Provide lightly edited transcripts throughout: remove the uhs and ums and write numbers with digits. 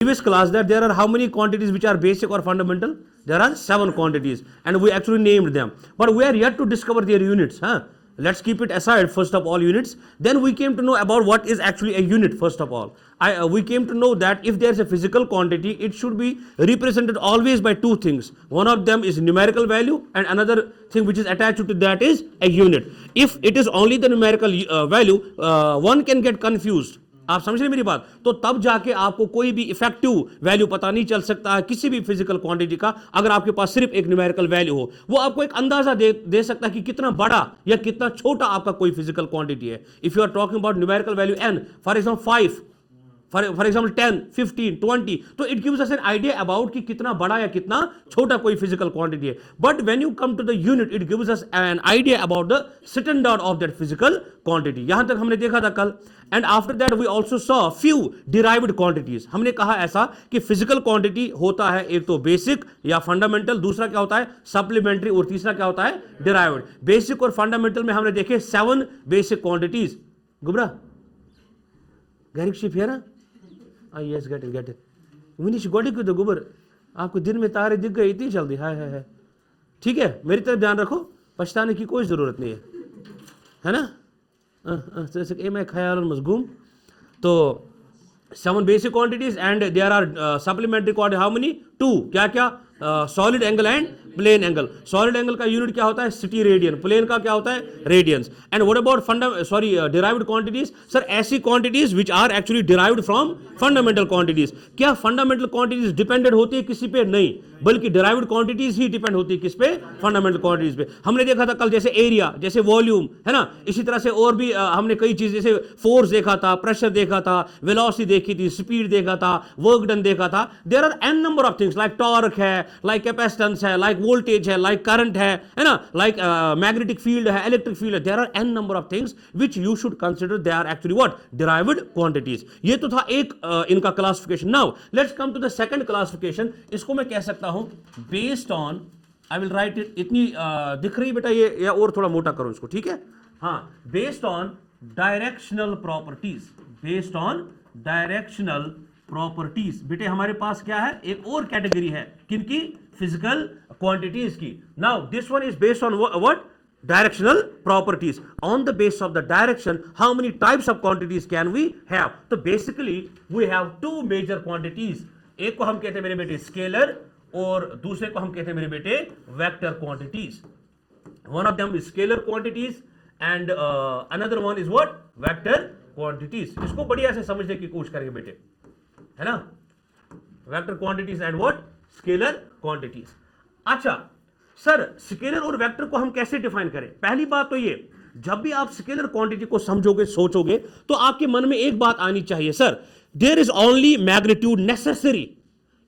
previous class that there are how many quantities which are basic or fundamental? There are 7 quantities and we actually named them, but we are yet to discover their units. Let's keep it aside first of all units. Then we came to know about what is actually a unit. First of all, we came to know that if there is a physical quantity, it should be represented always by 2 things. One of them is numerical value and another thing which is attached to that is a unit. If it is only the numerical value, one can get confused. आप समझ रहे मेरी बात? तो तब जाके आपको कोई भी इफेक्टिव वैल्यू पता नहीं चल सकता है किसी भी फिजिकल क्वांटिटी का अगर आपके पास सिर्फ एक न्यूमेरिकल वैल्यू हो. वो आपको एक अंदाजा दे सकता है कि कितना बड़ा या कितना छोटा आपका कोई फिजिकल क्वांटिटी है. If you are talking about numerical value n, for example 5, for example 10, 15, 20, तो it gives us an idea about कि कितना बड़ा या कितना छोटा कोई फिजिकल क्वांटिटी है. But when you come to the unit, it gives us an idea about the standard of that physical quantity. यहां तक हमने देखा था कल. And after that we also saw few derived quantities. हमने कहा ऐसा कि फिजिकल क्वांटिटी होता है एक तो बेसिक या फंडामेंटल, दूसरा क्या होता है सप्लीमेंट्री, और तीसरा क्या होता है डिराइव्ड. बेसिक और फंडामेंटल में हमने देखे 7 बेसिक क्वांटिटीज. गुबरा गैरिक शिप है ना? Yes, get it. विनिश गोडी को तो गुबर आपको दिन में तारे दिख गए इतनी जल्दी? है. ठीक है, मेरी तरफ ध्यान रखो, पछताने की कोई जरूरत नहीं है ना? मैं ख्याल मजगूम. तो 7 basic quantities and there are supplementary quantity. How many? 2. क्या क्या? Solid angle and plane angle. Solid angle का यूनिट क्या होता है? City radian. प्लेन का क्या होता है? Radians. And what about derived quantities? Sir ऐसी quantities which are actually derived from fundamental quantities. क्या फंडामेंटल क्वांटिटीज डिपेंडेंट होती है किसी पे? नहीं, बल्कि डिराइव्ड क्वांटिटीज ही डिपेंड होती है किस पे? फंडामेंटल क्वांटिटीज पे. हमने देखा था कल जैसे एरिया, जैसे वॉल्यूम, है ना? इसी तरह से और भी हमने कई चीज जैसे फोर्स देखा था, प्रेशर देखा था, वेलोसिटी देखी थी, स्पीड देखा था, वर्क डन देखा था. There are an number of things like torque है, लाइक कैपेसिटेंस है, लाइक वोल्टेज है, लाइक करंट है ना? लाइक मैग्नेटिक फील्ड है, इलेक्ट्रिक फील्ड है. There are an number of things which you should consider. They are actually what? Derived quantities. ये तो था एक इनका classification. Now let's come to the second classification. इसको मैं कह सकता हूं based on, I will write it. इतनी दिख रही बेटा ये, या और थोड़ा मोटा करो इसको, ठीक है? हाँ, based on directional properties. Based on directional properties. बेटे हमारे पास क्या है? एक और कैटेगरी है किनकी? फिजिकल क्वांटिटीज की. Now this one is based on what? Directional properties. On the basis of the direction, how many types of quantities can we have? So basically we have 2 major quantities. एक को हम कहते हैं मेरे बेटे scalar और दूसरे को हम कहते हैं मेरे बेटे vector quantities. One of them is scalar quantities and another one is what? Vector quantities. इसको बढ़िया से समझने की कोशिश करेंगे बेटे, है ना? Vector quantities and what? Scalar quantities. अच्छा सर, स्केलर और वेक्टर को हम कैसे डिफाइन करें? पहली बात तो ये, जब भी आप स्केलर क्वांटिटी को समझोगे, सोचोगे, तो आपके मन में एक बात आनी चाहिए, sir there is only magnitude necessary.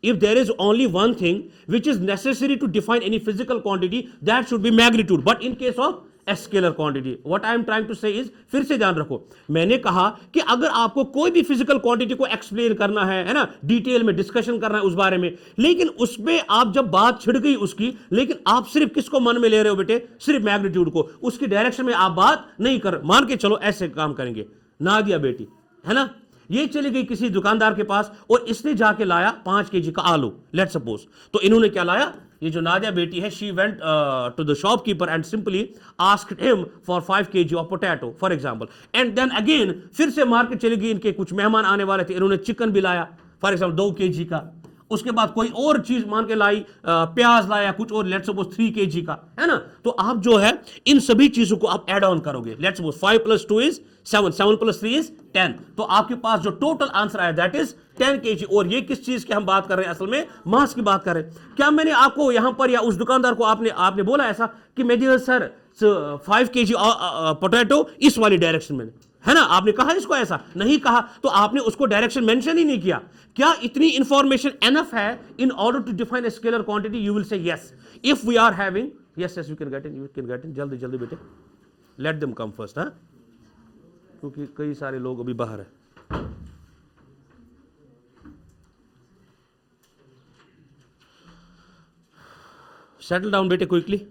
If there is only one thing which is necessary to define any physical quantity, that should be magnitude. But in case of a scalar quantity, what I am trying to say is, फिर से ध्यान रखो, मैंने कहा कि अगर आपको कोई भी फिजिकल क्वांटिटी को एक्सप्लेन करना है ना, डिटेल में डिस्कशन करना है उस बारे में, लेकिन उसमें आप जब बात छिड़ गई उसकी, लेकिन आप सिर्फ किसको मन में ले रहे हो बेटे? सिर्फ मैग्नीट्यूड को. उसकी डायरेक्शन में आप बात नहीं कर, मान के चलो ऐसे काम करेंगे. नादिया बेटी, है ना, ये चली गई किसी दुकानदार के पास और इसने जाके लाया 5 केजी का आलू, लेट सपोज. तो इन्होंने क्या लाया? ये जो नादिया बेटी है, she went to the shopkeeper and simply asked him for 5 KG of potato for example. And then again फिर से मार्केट चली गई, इनके कुछ मेहमान आने वाले थे, इन्होंने चिकन भी लाया फॉर एग्जांपल 2 केजी का. उसके बाद कोई और चीज मान के लाई, प्याज लाया कुछ और, लेट्स सपोज 3 केजी का, है ना? तो आप जो है इन सभी चीजों को आप ऐड ऑन करोगे. Let's suppose 5 + 2 is 7, 7 + 3 is 10. तो आपके पास जो टोटल आंसर आया दैट इज 10 केजी. और ये किस चीज की हम बात कर रहे हैं? असल में मास की बात कर रहे हैं. क्या मैंने आपको यहां पर या उस दुकानदार को आपने बोला ऐसा कि मेरे सर 5 केजी पोटैटो इस वाली डायरेक्शन में, है ना? आपने कहा इसको? ऐसा नहीं कहा. तो आपने उसको डायरेक्शन मेंशन ही नहीं किया. क्या इतनी इंफॉर्मेशन एनफ है in order to define a scalar quantity? You will say yes. If we are having, yes you can get in, जल्दी जल्दी बेटे, लेट देम कम फर्स्ट. हाँ, क्योंकि कई सारे लोग अभी बाहर है. सेटल डाउन बेटे क्विकली.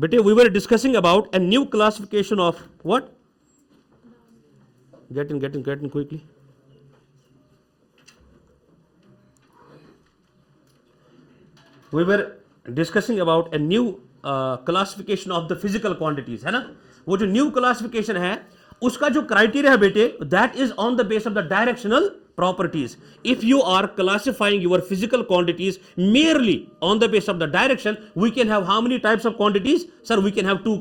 बेटे we were discussing about a new classification of what, get in quickly. We were discussing about a new classification of the physical quantities, है ना. वो जो न्यू क्लासिफिकेशन है उसका जो क्राइटेरिया है बेटे, that is on the base of the directional properties. If you are classifying your physical quantities merely on the basis of the direction, we can have how many types of quantities? Sir, we can have two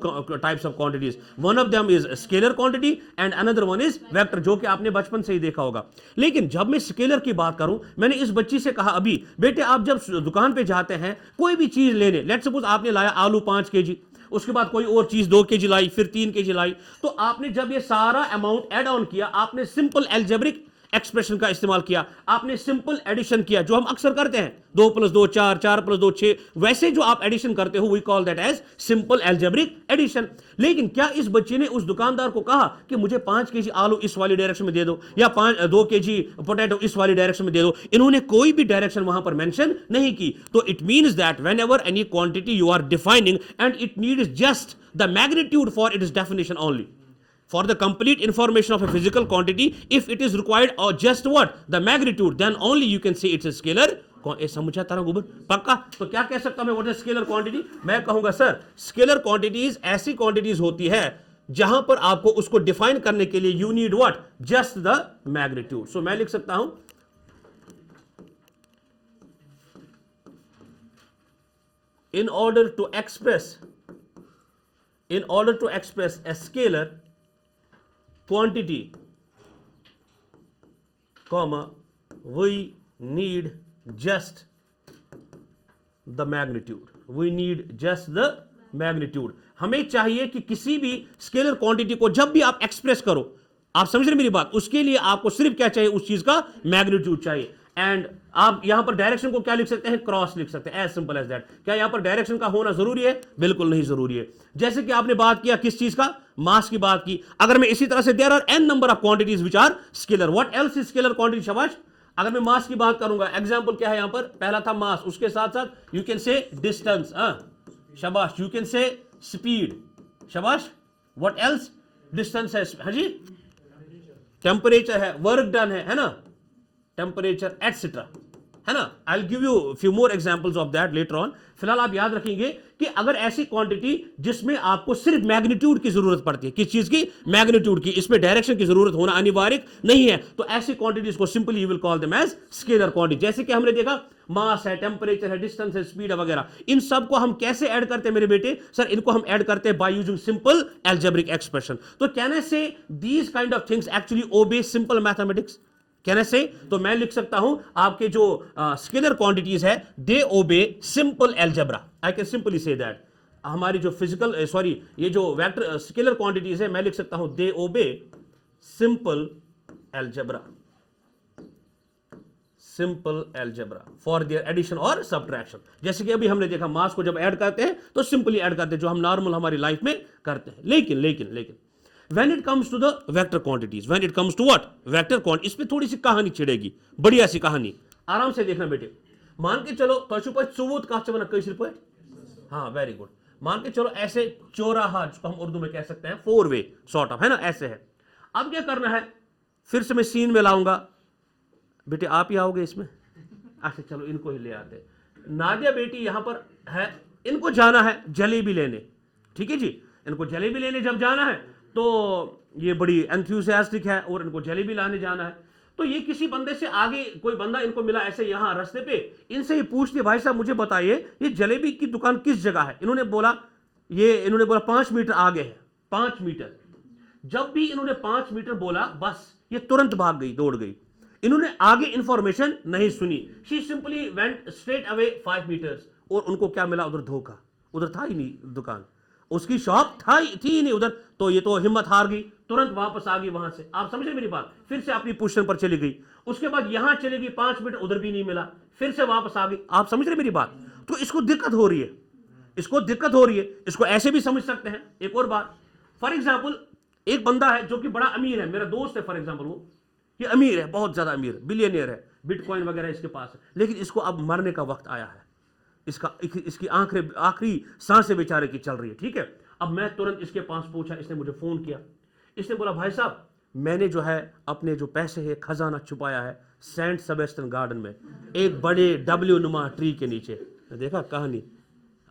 types of quantities. One of them is scalar quantity and another one is vector, जो कि आपने बचपन से ही देखा होगा. लेकिन जब मैं स्केलर की बात करूं, मैंने इस बच्ची से कहा अभी, बेटे आप जब दुकान पे जाते हैं कोई भी चीज लेने, लेट्स सपोज आपने लाया आलू 5 kg, उसके बाद कोई और चीज 2 kg लाई, फिर 3 kg लाई, तो आपने जब ये सारा अमाउंट एड ऑन किया, आपने सिंपल एल्जेब्रिक एक्सप्रेशन का इस्तेमाल किया, आपने सिंपल एडिशन किया जो हम अक्सर करते हैं, 2 + 2 4, 4 + 2 6, वैसे जो आप एडिशन करते हो we call that as simple algebraic addition. लेकिन क्या इस बच्चे ने उस दुकानदार को कहा कि मुझे 5 kg आलू इस वाली डायरेक्शन में दे दो या 2 kg पोटैटो इस वाली डायरेक्शन में दे दो? इन्होंने कोई भी डायरेक्शन वहां पर मेंशन नहीं की. तो it means that whenever any quantity you are defining and it needs just the magnitude for its definition only. For the complete information of a physical quantity, if it is required or just what? The magnitude, then only you can say it's a scalar. समझा तारा गुबर पक्का? तो क्या कह सकता मैं, what is scalar quantity? मैं कहूंगा sir scalar quantities ऐसी क्वांटिटीज होती है जहां पर आपको उसको डिफाइन करने के लिए you need what? Just the magnitude. So मैं लिख सकता हूं in order to express a scalar quantity, comma, we need just the magnitude. We need just the magnitude. हमें चाहिए कि किसी भी स्केलर क्वांटिटी को जब भी आप एक्सप्रेस करो, आप समझ रहे मेरी बात, उसके लिए आपको सिर्फ क्या चाहिए? उस चीज का मैग्नीट्यूड चाहिए. एंड आप यहां पर डायरेक्शन को क्या लिख सकते हैं? क्रॉस लिख सकते हैं, एज सिंपल एज दैट. क्या यहां पर डायरेक्शन का होना जरूरी है? बिल्कुल नहीं जरूरी है. जैसे कि आपने बात किया किस चीज का? मास की बात की. अगर मैं इसी तरह से there are n number of quantities which are scalar. What else is scalar quantity? शाबाश. अगर मैं मास की बात करूंगा, एग्जांपल क्या है यहां पर? पहला था मास, उसके साथ साथ यू कैन से डिस्टेंस, शाबाश, यू कैन से स्पीड, शाबाश. What else? डिस्टेंस है, हाँ जी, टेम्परेचर है, वर्क डन है ना, टेम्परेचर एटसेट्रा, है ना. I will give you few more examples of that later on. फिलहाल आप याद रखेंगे कि अगर ऐसी क्वांटिटी जिसमें आपको सिर्फ मैग्नीट्यूड की जरूरत पड़ती है, किस चीज की? मैग्नीट्यूड की, इसमें डायरेक्शन की जरूरत होना अनिवार्य नहीं है, तो ऐसी क्वांटिटीज को simply you will call them as scalar quantity. जैसे कि हमने देखा मास है, टेम्परेचर है, डिस्टेंस है, स्पीड वगैरह, इन सब को हम कैसे ऐड करते हैं मेरे बेटे? सर इनको हम ऐड करते हैं by using simple algebraic expression. तो can I say these kind of things actually obey simple mathematics? Can I say? तो मैं लिख सकता हूं आपके जो स्केलर क्वांटिटीज है they obey simple algebra. I can simply say that. हमारी जो फिजिकल ये जो वेक्टर स्केलर क्वांटिटीज है, मैं लिख सकता हूं they obey simple algebra. Simple algebra for their addition और सब्ट्रैक्शन. जैसे कि अभी हमने देखा मास को जब ऐड करते हैं तो सिंपली ऐड करते हैं, जो हम नॉर्मल हमारी लाइफ में करते हैं. लेकिन when it comes to the vector quantities, when it comes to what? Vector quantity, इस पे थोड़ी सी कहानी छिड़ेगी, बढ़िया सी कहानी, आराम से देखना बेटे. मान के चलो चुवुत का बना कैसे रुपए, हाँ वेरी गुड. मान के चलो ऐसे चौराहा, जिसको हम उर्दू में कह सकते हैं 4 वे सॉर्ट ऑफ, है ना, ऐसे है. अब क्या करना है? फिर से मैं सीन में लाऊंगा बेटे, आप ही आओगे इसमें. अच्छा चलो इनको ही ले आते. नादिया बेटी यहां पर है, इनको जाना है जलेबी लेने, ठीक है जी. इनको जलेबी लेने जब जाना है तो ये बड़ी एंथुसियास्टिक है और इनको जलेबी लाने जाना है. तो ये किसी बंदे से आगे कोई बंदा इनको मिला ऐसे यहां रास्ते पे, इनसे ही पूछते भाई साहब मुझे बताइए ये जलेबी की दुकान किस जगह है? इन्होंने बोला 5 मीटर आगे है. 5 मीटर. जब भी इन्होंने 5 मीटर बोला बस ये तुरंत भाग गई, दौड़ गई. इन्होंने आगे इंफॉर्मेशन नहीं सुनी. She simply went straight away 5 metres. और उनको क्या मिला? उधर धोखा, उधर था ही नहीं दुकान, उसकी शॉप थी ही नहीं उधर. तो ये तो हिम्मत हार गई, तुरंत वापस आ गई वहां से. आप समझे मेरी बात? फिर से अपनी पोजीशन पर चली गई. उसके बाद यहां चली गई 5 मिनट, उधर भी नहीं मिला, फिर से वापस आ गई. आप समझ रहे मेरी बात? तो इसको दिक्कत हो रही है, इसको ऐसे भी समझ सकते हैं. एक और बात, फॉर एग्जाम्पल एक बंदा है जो कि बड़ा अमीर है, मेरा दोस्त है फॉर एग्जाम्पल, वो ये अमीर है, बहुत ज्यादा अमीर, बिलियनियर है, बिटकॉइन वगैरह इसके पास है. लेकिन इसको अब मरने का वक्त आया है. इसकी आखिरी सांसें बेचारे की चल रही है, ठीक है। अब मैं तुरंत इसके पास पहुंचा, इसने मुझे फोन किया, इसने बोला भाई साहब मैंने जो है अपने जो पैसे है खजाना छुपाया है सेंट सेबेस्टियन गार्डन में, एक बड़े डब्ल्यू नुमा ट्री के नीचे। देखा कहानी,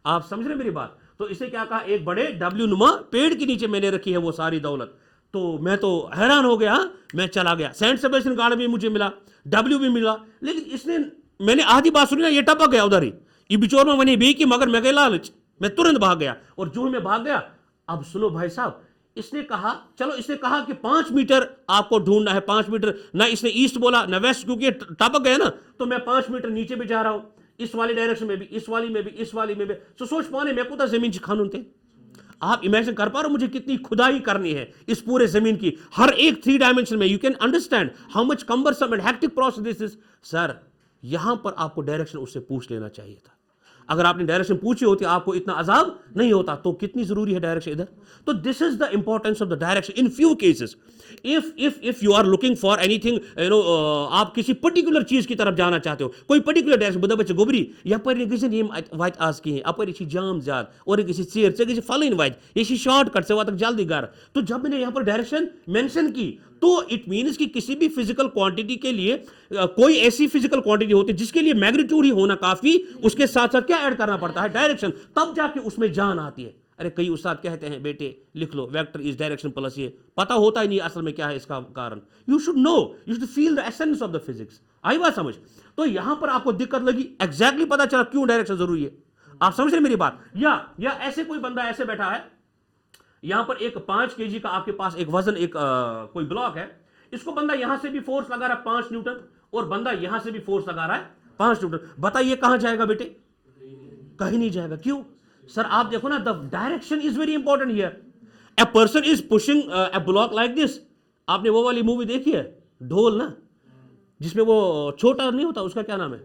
आप समझ रहे मेरी बात। तो इसे क्या कहा, एक बड़े डब्ल्यू नुमा पेड़ के नीचे मैंने रखी है वो सारी दौलत। तो मैं तो हैरान हो गया, मैं चला गया, सेंट सेबेस्टियन गार्डन भी मुझे मिला, डब्ल्यू भी मिला, लेकिन इसने, मैंने आधी बात सुनी ना, ये टपक गया उधर ही, ये बिचौर में मैंने भी की, मगर मैं गया लालच, मैं तुरंत भाग गया, और जो ही मैं भाग गया। अब सुनो भाई साहब, इसने कहा चलो, इसने कहा कि 5 मीटर आपको ढूंढना है, 5 मीटर ना, इसने ईस्ट बोला ना वेस्ट, क्योंकि टपक गया ना, तो मैं 5 मीटर नीचे भी जा रहा हूं, इस वाली डायरेक्शन में भी, इस वाली में भी, इस वाली में भी। तो सोच पाने मैं को जमीन खानून थे, आप इमेजिन कर पा रहे हो मुझे कितनी खुदाई करनी है इस पूरे जमीन की, हर एक 3 डायमेंशन में। You can understand how much cumbersome and hectic process this is. Sir यहां पर आपको डायरेक्शन उससे पूछ लेना चाहिए था, अगर आपने डायरेक्शन पूछी होती आपको इतना अजाब नहीं होता। तो कितनी जरूरी है डायरेक्शन इधर। तो this is the importance of the direction in few cases. If you are looking for anything, आप किसी पर्टिकुलर चीज की तरफ जाना चाहते हो, कोई पर्टिकुलर डायरेक्शन, बदा बच्चे गोबरी या पर वात आज की अपर जाम ज्यादा और किसी चेर से फलन वात ये शॉर्टकट से वात जल्दी घर। तो जब मैंने यहाँ पर डायरेक्शन मेंशन की तो इट मीन्स कि किसी भी फिजिकल क्वांटिटी के लिए कोई ऐसी फिजिकल क्वांटिटी होती है जिसके लिए मैग्नीट्यूड ही होना काफी, उसके साथ साथ क्या ऐड करना पड़ता है, डायरेक्शन, तब जाके उसमें जान आती है। अरे कई उस्ताद कहते हैं बेटे लिख लो वेक्टर इज डायरेक्शन प्लस, ये पता होता ही नहीं असल में क्या है इसका कारण। You should know, you should feel the essence of the physics. आई बात समझ। तो यहां पर आपको दिक्कत लगी, एग्जैक्टली पता चला क्यों डायरेक्शन जरूरी है। आप समझ रहे मेरी बात। या ऐसे कोई बंदा ऐसे बैठा है, यहां पर एक 5 kg का आपके पास एक वजन, एक कोई ब्लॉक है, इसको बंदा यहां से भी फोर्स लगा रहा है 5 न्यूटन, और बंदा यहां से भी फोर्स लगा रहा है 5 न्यूटन। बताइए कहां जाएगा बेटे, कहीं नहीं जाएगा। क्यों सर, आप देखो ना, the direction is very important here. A person is pushing A block like this. आपने वो वाली मूवी देखी है ढोल ना, जिसमें वो छोटा नहीं होता, उसका क्या नाम है,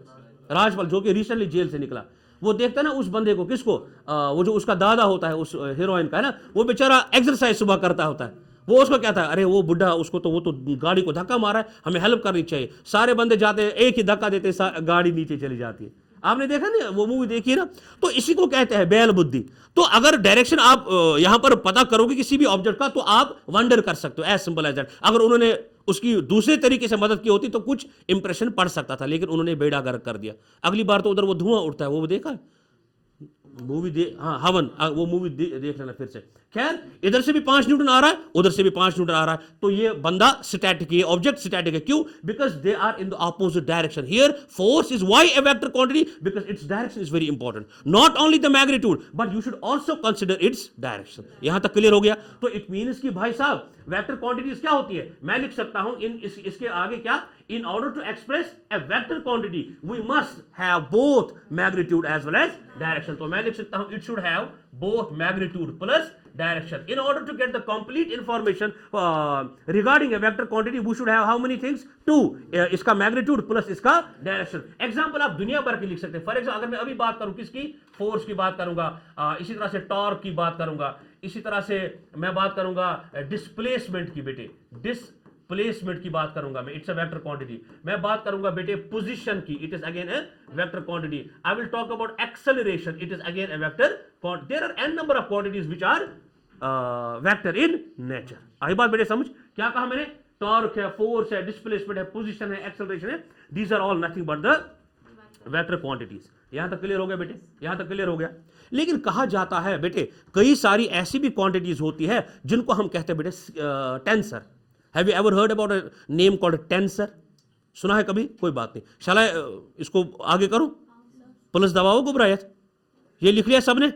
राजपाल, जो कि रिसेंटली जेल से निकला। वो देखता है ना उस बंदे को, किसको, वो जो उसका दादा होता है उस हीरोइन का है ना, वो बेचारा एक्सरसाइज सुबह करता होता है, वो उसको क्या था, अरे वो बुढ़ा, उसको तो वो तो गाड़ी को धक्का मारा है, हमें हेल्प करनी चाहिए। सारे बंदे जाते हैं, एक ही धक्का देते, गाड़ी नीचे चली जाती है। आपने देखा नहीं वो मूवी देखी है ना। तो इसी को कहते हैं बैल बुद्धि। तो अगर डायरेक्शन आप यहां पर पता करोगे किसी भी ऑब्जेक्ट का, तो आप वंडर कर सकते हो, एज सिंपल एज दैट। अगर उन्होंने उसकी दूसरे तरीके से मदद की होती तो कुछ इंप्रेशन पड़ सकता था, लेकिन उन्होंने बेड़ा गर्क कर दिया। अगली बार तो उधर वो धुआं उठता है, वो देखा मूवी हाँ हवन, वो मूवी देख लेना फिर से। खैर इधर से भी 5 न्यूटन आ रहा है, उधर से भी 5 न्यूटन आ रहा है, तो ये बंदा स्टैटिक है, ऑब्जेक्ट स्टैटिक है। क्यों? Because they are in the opposite direction. Here force is why a vector quantity, because its direction is very important, not only the magnitude but you should also consider its direction. यहां तक clear हो गया। तो it means कि भाई साहब vector quantities क्या होती है, मैं लिख सकता हूं इसके आगे क्या, in order to express a vector quantity we must have both magnitude as well as direction। तो मैं लिख सकता हूं it should have both magnitude plus direction। in order to get the complete information regarding a vector quantity we should have how many things, 2, इसका magnitude plus इसका direction। Example आप दुनिया भर की लिख सकते हैं। फॉर एग्जाम्पल अगर मैं अभी बात करूं किसकी, फोर्स की बात करूंगा, इसी तरह से टॉर्क की बात करूंगा, इसी तरह से मैं बात करूंगा डिस्प्लेसमेंट की, बेटे डिस्प्लेसमेंट की बात करूंगा मैं, इट्स अ वेक्टर क्वांटिटी। मैं बात करूंगा बेटे पोजीशन की, it is again a vector quantity. I will talk about acceleration, it is again a vector quantity. There are n number of quantities which are vector in nature. आई बात बेटे समझ, क्या कहा मैंने, टॉर्क है, फोर्स है, डिस्प्लेसमेंट है, पोजीशन है, एक्सेलरेशन है, these are all nothing but the vector quantities. यहां तक क्लियर हो गया बेटे, यहां तक क्लियर हो गया। लेकिन कहा जाता है बेटे कई सारी ऐसी भी क्वांटिटीज होती है जिनको हम कहते हैं बेटे tensor. Have you ever heard about a name called tensor? सुना है कभी? कोई बात नहीं, शाला इसको आगे करूं, प्लस दबाओ गुबरायत, ये लिख लिया सबने।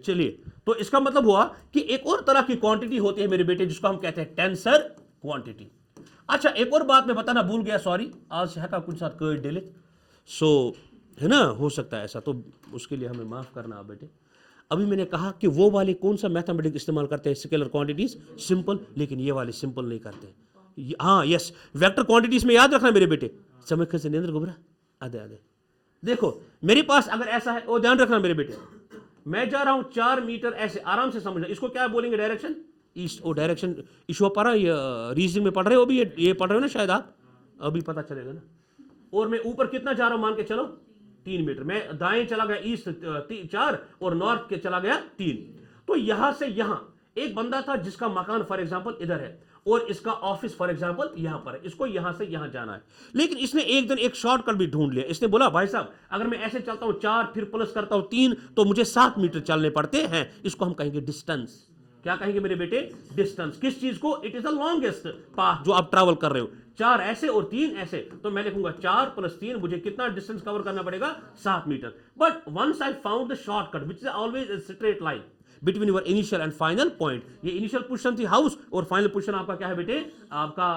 चलिए, तो इसका मतलब हुआ कि एक और तरह की क्वांटिटी होती है मेरे बेटे जिसको हम कहते हैं टेंसर क्वांटिटी। अच्छा एक और बात मैं बताना भूल गया, सॉरी, आज है का कुछ साथ कर डिलीट, सो है ना, हो सकता है ऐसा, तो उसके लिए हमें माफ करना आप बेटे। अभी मैंने कहा कि वो वाले कौन सा मैथमेटिक्स इस्तेमाल करते हैं, स्केलर क्वांटिटीज, सिंपल, लेकिन ये वाले सिंपल नहीं करते। हाँ यस, वेक्टर क्वांटिटीज में याद रखना मेरे बेटे, समय से नेंद्र गुबरा आधे आधे। देखो मेरे पास अगर ऐसा है, वो ध्यान रखना मेरे बेटे, मैं जा रहा हूं 4 मीटर, ऐसे आराम से समझना, इसको क्या बोलेंगे, डायरेक्शन ईस्ट। ओ डायरेक्शन इशू पढ़ा, ये रीजनिंग में पढ़ रहे हो अभी, ये पढ़ रहे हो ना शायद आप, अभी पता चलेगा ना। और मैं ऊपर कितना जा रहा हूं, मान के चलो 3 मीटर, मैं दाएं चला गया ईस्ट 4 और नॉर्थ के चला गया 3। तो यहां से यहां एक बंदा था जिसका मकान फॉर एग्जांपल इधर है और इसका ऑफिस फॉर एग्जांपल यहां पर है, इसको यहां से यहां जाना है। लेकिन इसने एक दिन एक शॉर्टकट भी ढूंढ लिया। इसने बोला भाई साहब अगर मैं ऐसे चलता हूं 4 फिर प्लस करता हूं 3 तो मुझे 7 मीटर चलने पड़ते हैं। इसको हम कहेंगे डिस्टेंस। क्या कहेंगे मेरे बेटे? डिस्टेंस। किस चीज को? It is the longest path जो आप ट्रैवल कर रहे हो। 4 ऐसे और 3 ऐसे, तो मैं लिखूंगा 4 + 3, मुझे कितना डिस्टेंस कवर करना पड़ेगा? 7 metre. But once I found the shortcut which is always a straight line between your initial and final point. ये इनिशियल पोजीशन थी हाउस और फाइनल पोजीशन आपका क्या है बेटे? आपका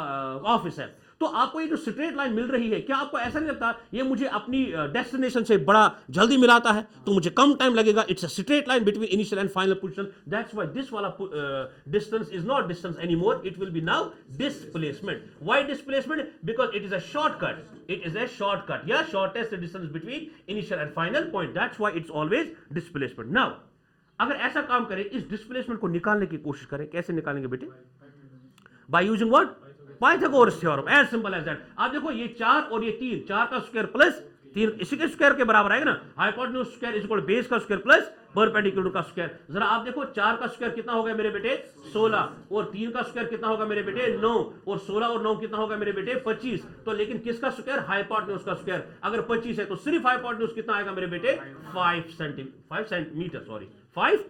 ऑफिस है। तो आपको ये जो स्ट्रेट लाइन मिल रही है, क्या आपको ऐसा नहीं लगता ये मुझे अपनी डेस्टिनेशन से बड़ा जल्दी मिलाता है, तो मुझे कम टाइम लगेगा? It's a straight line between initial and final position. That's why this वाला distance is not distance anymore, it will be now displacement. Why displacement? Because it is a shortcut, it is a shortcut या shortest distance between initial and final point. That's why it's always displacement. Now अगर ऐसा काम करें, इस displacement को निकालने की कोशिश करें, कैसे निकालेंगे बेटे? By using what? Pythagoras theorem. As simple as that. आप देखो ये 4 और ये 3, 4 का स्क्वायर प्लस 3 इसी के स्क्वायर के बराबर आएगा ना। Hypotenuse square is equal to base का स्क्वायर प्लस परपेंडिकुलर का स्क्वायर। जरा आप देखो 4 का स्क्वायर कितना होगा मेरे बेटे? 16। और 3 का स्क्वायर कितना होगा मेरे बेटे? 9। और 16 और 9 कितना होगा मेरे बेटे? 25। तो लेकिन किसका स्क्वायर? हाइपोटेन्यूज का स्क्वायर। अगर 25 है तो सिर्फ हाइपोटेन्यूज कितना आएगा मेरे बेटे? 5 सेंटीमीटर, सॉरी 5।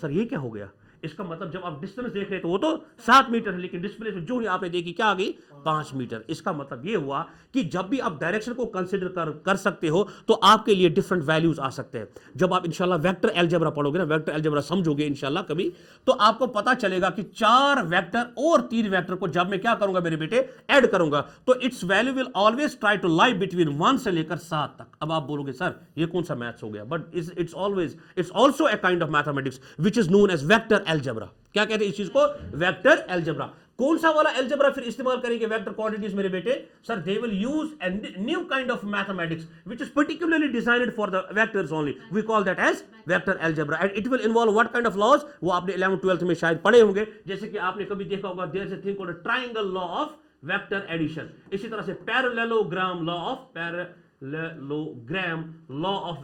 सर ये क्या हो गया? इसका मतलब जब आप डिस्टेंस देख रहे तो वो तो 7 मीटर है, लेकिन डिस्प्लेसमेंट जो ही आपने देखी क्या आ गई? 5 मीटर। इसका मतलब ये हुआ कि जब भी आप डायरेक्शन को कंसीडर कर सकते हो तो आपके लिए डिफरेंट वैल्यूज आ सकते हैं। जब आप इंशाल्लाह वेक्टर अलजेब्रा पढ़ोगे ना, वेक्टर अलजेब्रा समझोगे इंशाल्लाह कभी, तो आपको पता चलेगा कि 4 वेक्टर और 3 वेक्टर को जब मैं क्या करूंगा मेरे बेटे? ऐड करूंगा, तो its value will always try to lie between 1 से लेकर 7 तक। अब आप बोलोगे सर ये कौन सा मैथ्स हो गया? But it's also a kind of mathematics which is known as vector algebra. क्या कहते हैं इस चीज को? Vector algebra. कौन सा वाला अलजेब्रा फिर इस्तेमाल करेंगे वेक्टर क्वांटिटीज मेरे बेटे? Sir they will use a new kind of mathematics which is particularly designed for the vectors only. We call that as vector algebra and it will involve what kind of laws? वो आपने 11th 12th में शायद पढ़े होंगे। जैसे कि आपने कभी देखा होगा there is a thing called triangle law of vector addition. इसी तरह से parallelogram law of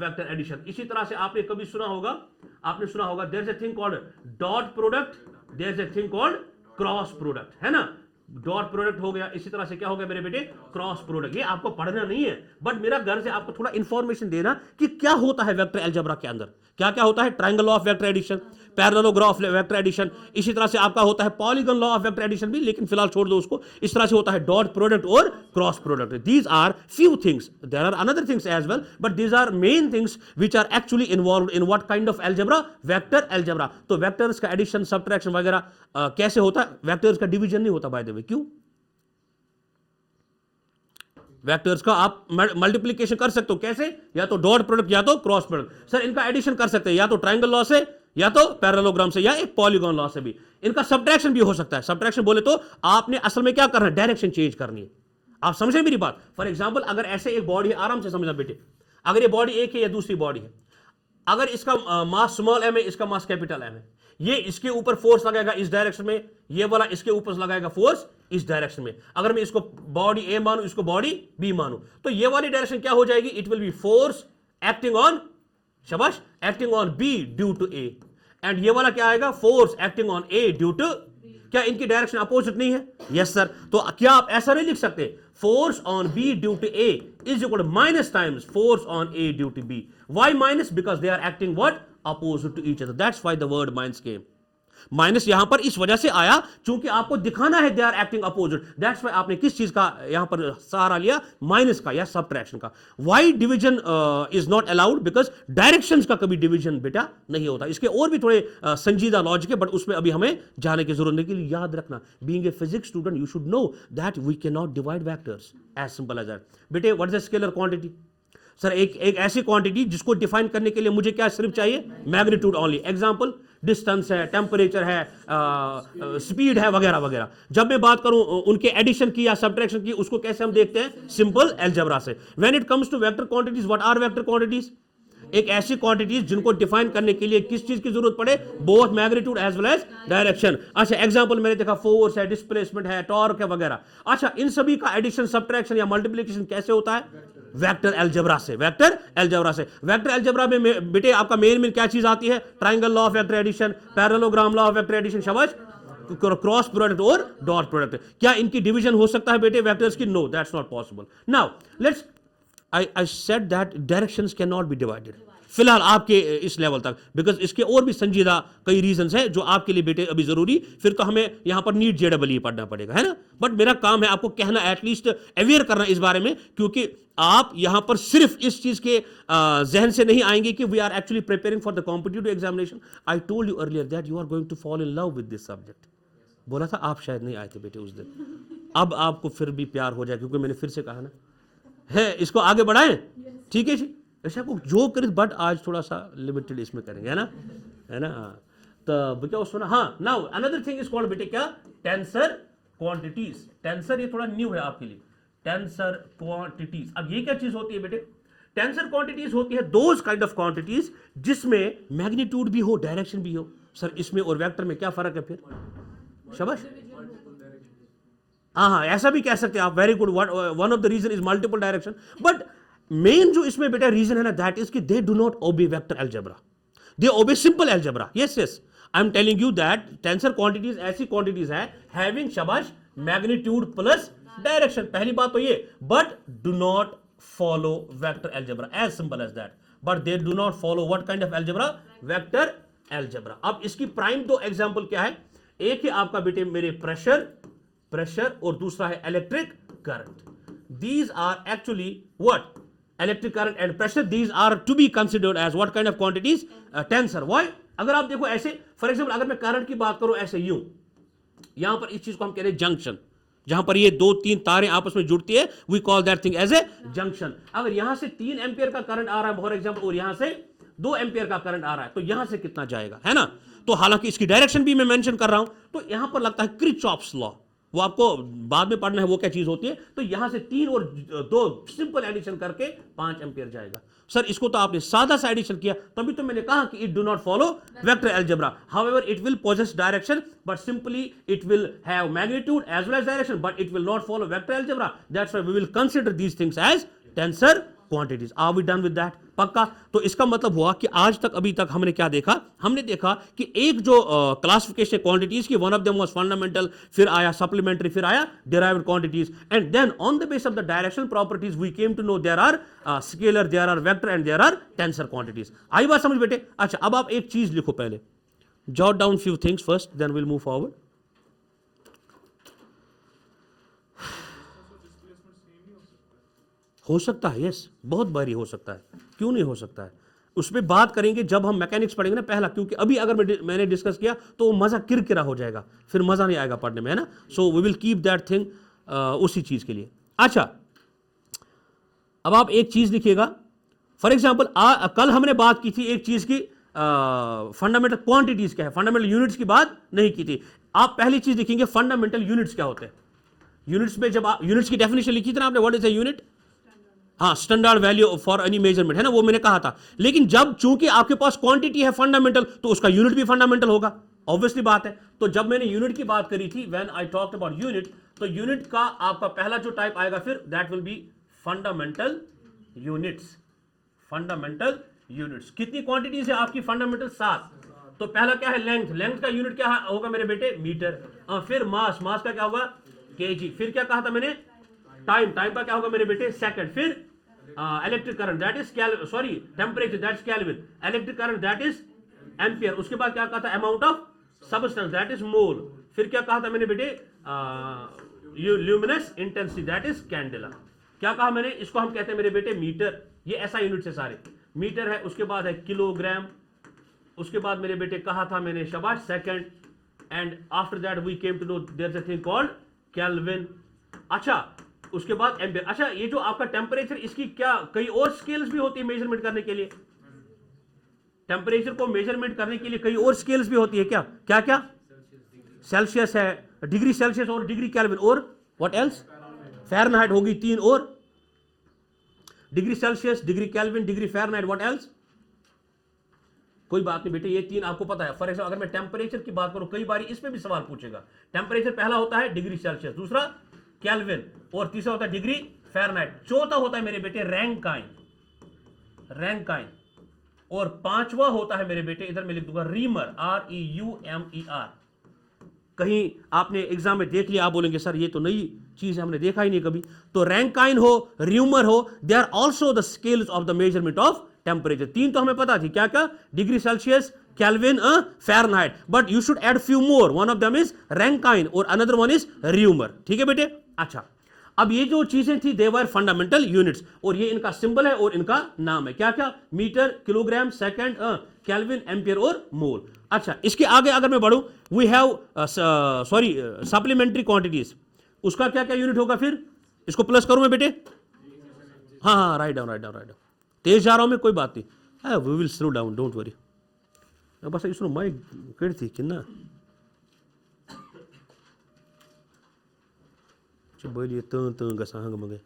vector addition. इसी तरह से आपने कभी सुना होगा there is a thing called dot product, there is a thing called cross product, है ना। डॉट प्रोडक्ट हो गया, इसी तरह से क्या हो गया मेरे बेटे? Cross product. ये आपको पढ़ना नहीं है, बट मेरा घर से आपको थोड़ा इंफॉर्मेशन देना कि क्या होता है वेक्टर अलजेब्रा के अंदर। क्या क्या होता है? Triangle law of vector addition, parallelogram of vector addition, इसी तरह से आपका होता है polygon law of vector addition भी, लेकिन फिलहाल छोड़ दो उसको। इस तरह से होता है डॉट प्रोडक्ट और cross product. These are few things, there are another things as well, but these are main things which are actually involved in what kind of algebra? Vector algebra. तो वेक्टर्स का addition, subtraction वगैरह कैसे होता है? Vectors का division नहीं होता by the way. क्यों? वेक्टर्स का आप मल्टीप्लिकेशन कर सकते हो, कैसे? या तो डॉट प्रोडक्ट या तो क्रॉस प्रोडक्ट। सर इनका एडिशन कर सकते हैं या तो ट्रायंगल लॉ से, या तो पैरेललोग्राम से, या एक पॉलीगॉन लॉ से भी। इनका सब्ट्रैक्शन भी हो सकता है। सब्ट्रैक्शन बोले तो आपने असल में क्या करना है? डायरेक्शन चेंज करनी है। आप समझे मेरी बात? फॉर एग्जाम्पल अगर ऐसे एक बॉडी है, आराम से समझना बेटे, अगर ये बॉडी एक है या दूसरी बॉडी है, अगर इसका मास स्मॉल एम है, इसका मास कैपिटल एम है, ये इसके ऊपर फोर्स लगाएगा इस डायरेक्शन में, ये वाला इसके ऊपर लगाएगा फोर्स इस डायरेक्शन में। अगर मैं इसको बॉडी ए मानूं, इसको बॉडी बी मानूं, तो ये वाली डायरेक्शन क्या हो जाएगी? It will be force acting on, शाबाश, acting on B due to A. And ये वाला क्या आएगा? Force acting on A due to. क्या इनकी डायरेक्शन अपोजिट नहीं है? Yes sir. तो क्या आप ऐसा नहीं लिख सकते? Force on B due to A is equal to minus times force on A due to B. Why minus? Because they are acting what? Opposite to each other. That's why the word minus came. Minus यहां पर इस वजह से आया क्योंकि आपको दिखाना है they are acting opposite. That's why आपने किस चीज का यहां पर सहारा लिया? माइनस का या सब्ट्रैक्शन का। Why division is not allowed? Because directions का कभी डिवीजन बेटा नहीं होता। इसके और भी थोड़े संजीदा लॉजिक है, बट उसमें अभी हमें जाने की जरूरत नहीं। के लिए याद रखना, being a physics student you should know that we can not divide vectors as simple as that. बेटे what is the scalar quantity? Sir एक ऐसी क्वांटिटी जिसको डिफाइन करने के लिए मुझे क्या सिर्फ चाहिए? Magnitude only. एग्जांपल डिस्टेंस है, टेम्परेचर है, स्पीड है, वगैरह वगैरह। जब मैं बात करूं उनके एडिशन की या सब्ट्रैक्शन की, उसको कैसे हम देखते हैं? सिंपल अलजेब्रा से। When it comes to vector quantities, what are vector quantities? एक ऐसी क्वांटिटीज जिनको डिफाइन करने के लिए किस चीज की जरूरत पड़े? Both magnitude as well as direction. अच्छा एग्जांपल मैंने देखा फोर्स है, डिस्प्लेसमेंट है, टॉर्क है, वगैरह। अच्छा इन सभी का एडिशन, सब्ट्रैक्शन या मल्टीप्लिकेशन कैसे होता है? वेक्टर अलजेब्रा से। वेक्टर अलजेब्रा से, वेक्टर अलजेब्रा में बेटे आपका मेन क्या चीज आती है? Triangle law of vector addition, parallelogram law of vector addition, शाबाश, क्रॉस प्रोडक्ट और डॉट प्रोडक्ट। क्या इनकी डिवीजन हो सकता है बेटे वेक्टर्स की? No, that's not possible. Now let's, I said that directions can not be divided फिलहाल आपके इस लेवल तक, बिकॉज इसके और भी संजीदा कई रीजंस हैं जो आपके लिए बेटे अभी जरूरी, फिर तो हमें यहां पर नीट जेडब्ल्यू पढ़ना पड़ेगा, है ना। बट मेरा काम है आपको कहना, एटलीस्ट अवेयर करना इस बारे में, क्योंकि आप यहां पर सिर्फ इस चीज के जहन से नहीं आएंगे कि we are actually preparing for the competitive examination. I told you earlier that you are going to fall in love with this subject. बोला था, आप शायद नहीं आए थे बेटे उस दिन, अब आपको फिर भी प्यार हो जाए, क्योंकि मैंने फिर से कहा ना है, इसको आगे बढ़ाएं, ठीक है जी। ऐसा आपको जो करे, बट आज थोड़ा सा लिमिटेड इसमें करेंगे, है ना। तो क्या सुना, हाँ। Now another thing is called बेटे क्या? Tensor quantities. टेंसर ये थोड़ा न्यू है आपके लिए, टेंसर क्वांटिटीज। अब ये क्या चीज होती है बेटे? टेंसर क्वांटिटीज होती है दोज काइंड ऑफ क्वांटिटीज जिसमें मैग्नीट्यूड भी हो, डायरेक्शन भी हो। सर इसमें और वेक्टर में क्या फर्क है फिर? शाबाश, हाँ, ऐसा भी कह सकते हैं आप, very good. One of the reason is multiple direction, but मेन जो इसमें बेटा रीजन है ना, दैट इज कि they do not obey vector algebra, they obey simple algebra. Yes yes, I am telling you that tensor quantities ऐसी quantities है having, शाबाश, मैग्नीट्यूड प्लस डायरेक्शन, पहली बात तो ये, but do not follow vector algebra, as simple as that. But they do not follow what kind of algebra? Vector algebra. अब इसकी prime दो एग्जांपल क्या है? एक है आपका बेटे मेरे प्रेशर और दूसरा है electric current. These are actually what? Electric current and pressure, these are to be considered as what kind of quantities? Tensor. Why? अगर आप देखो ऐसे, फॉर एग्जाम्पल अगर मैं करंट की बात करूं ऐसे यूं, यहां पर इस चीज को हम कह रहे हैं जंक्शन, जहां पर ये दो तीन तारें आपस में जुड़ती है, we call that thing as a junction. अगर यहां से 3 एम्पियर का करंट आ रहा है फॉर एग्जाम्पल, और यहां से 2 एम्पियर का करंट आ रहा है, तो यहां से कितना जाएगा, है ना। तो हालांकि इसकी डायरेक्शन भी मैं मेंशन कर रहा हूं, तो यहां पर लगता है किरचॉफ्स लॉ, वो आपको बाद में पढ़ना है, वो क्या चीज होती है। तो यहां से 3 और 2 सिंपल एडिशन करके 5 एम्पियर जाएगा। सर इसको तो आपने सादा सा एडिशन किया, तभी तो मैंने कहा कि it do not follow vector algebra. However it will possess direction, but simply it will have magnitude as well as direction, but it will not follow vector algebra. That's why we will consider these things as tensor quantities. Are we done with that? पक्का। तो इसका मतलब हुआ कि आज तक, अभी तक हमने क्या देखा? हमने देखा कि एक जो क्लासिफिकेशन क्वांटिटीज की, one of them was fundamental, फिर आया सप्लीमेंट्री, फिर आया derived quantities, and then on the base of the directional properties we came to know there are scalar, there are vector and there are tensor quantities. आई बात समझ बेटे? अच्छा, अब आप एक चीज लिखो, पहले jot down few things first, then will move forward. हो सकता है, यस, बहुत बारी हो सकता है, क्यों नहीं हो सकता है। उस पर बात करेंगे जब हम मैकेनिक्स पढ़ेंगे ना पहला, क्योंकि अभी अगर मैंने डिस्कस किया तो वो मजा किरकिरा हो जाएगा, फिर मजा नहीं आएगा पढ़ने में, है ना। So we will keep that thing उसी चीज के लिए। अच्छा, अब आप एक चीज लिखिएगा, फॉर एग्जाम्पल कल हमने बात की थी एक चीज की, फंडामेंटल क्वांटिटीज क्या है, फंडामेंटल यूनिट्स की बात नहीं की थी। आप पहली चीज लिखेंगे फंडामेंटल यूनिट्स क्या होते हैं। यूनिट्स में जब आप यूनिट्स की डेफिनेशन लिखी थी ना आपने, व्हाट इज अ यूनिट? हाँ, standard value for any measurement, है ना, वो मैंने कहा था। लेकिन जब चूंकि आपके पास क्वांटिटी है फंडामेंटल, तो उसका यूनिट भी फंडामेंटल होगा, ऑब्वियसली बात है। तो जब मैंने यूनिट की बात करी थी, when I talked about unit, तो यूनिट का आपका पहला जो टाइप आएगा फिर, that will B fundamental units. Fundamental units कितनी क्वांटिटीज है आपकी? फंडामेंटल 7। तो पहला क्या है? लेंथ। लेंथ का यूनिट क्या होगा मेरे बेटे? मीटर। फिर मास। मास का क्या होगा? केजी। फिर क्या कहा था मैंने? टाइम। टाइम का क्या होगा मेरे बेटे? सेकंड। फिर electric current, that is sorry temperature, that is kelvin. Electric current, that is ampere. उसके बाद क्या कहा था? Amount of substance, that is mole. फिर क्या कहा था मैंने बेटे? Luminous intensity, that is candela. क्या कहा मैंने? इसको हम कहते हैं मेरे बेटे मीटर। ये ऐसा यूनिट है, सारे मीटर है। उसके बाद है किलोग्राम। उसके बाद मेरे बेटे कहा था मैंने, शाबाश, second. And after that we came to know there is a thing called Kelvin. अच्छा, उसके बाद एम्पियर। अच्छा, ये जो आपका टेम्परेचर, इसकी क्या कई और स्केल्स भी होती है मेजरमेंट करने के लिए? टेम्परेचर को मेजरमेंट करने के लिए कई और स्केल्स भी होती है क्या? क्या क्या? सेल्सियस है, डिग्री सेल्सियस और डिग्री केल्विन, और व्हाट एल्स? फ़ारेनहाइट होगी 3, और degree Celsius, degree kelvin, degree Fahrenheit, what else? कोई बात नहीं बेटे, ये 3 आपको पता है। फॉर एग्जाम्पल अगर मैं टेम्परेचर की बात करूं, कई बार इसमें भी सवाल पूछेगा। टेम्परेचर पहला होता है डिग्री सेल्सियस, दूसरा केल्विन, और तीसरा होता है डिग्री फ़ारेनहाइट। चौथा होता है मेरे बेटे रैंकाइन, रैंकाइन। और पांचवा होता है मेरे बेटे, इधर मैं लिख दूंगा रीमर, REUMER। कहीं आपने एग्जाम में देख लिया, आप बोलेंगे सर ये तो नई चीज है, हमने देखा ही नहीं कभी। तो रैंकाइन हो, र्यूमर हो, they are also the scales of the measurement of temperature. तीन तो हमें पता थी, क्या क्या? Degree Celsius, Kelvin, Fahrenheit. But you should add few more, one of them is Rankine और अनदर वन इज र्यूमर। ठीक है बेटे? अच्छा, अब ये जो चीजें थी दे वर फंडामेंटल यूनिट्स, और ये इनका सिंबल है और इनका नाम है। क्या क्या? Metre, kilogram, second, kelvin, ampere और मोल। अच्छा, इसके आगे अगर मैं बढ़ूं, we have sorry supplementary quantities, उसका क्या क्या यूनिट होगा फिर? इसको प्लस करूं मैं बेटे? हाँ हाँ, write down, write down, write down. तेज जा रहा हूं मैं, कोई बात नहीं, we will slow down, don't worry. बस इसमें माइक कड़ी कि ना बोलिए तन गसा हंग मंगे।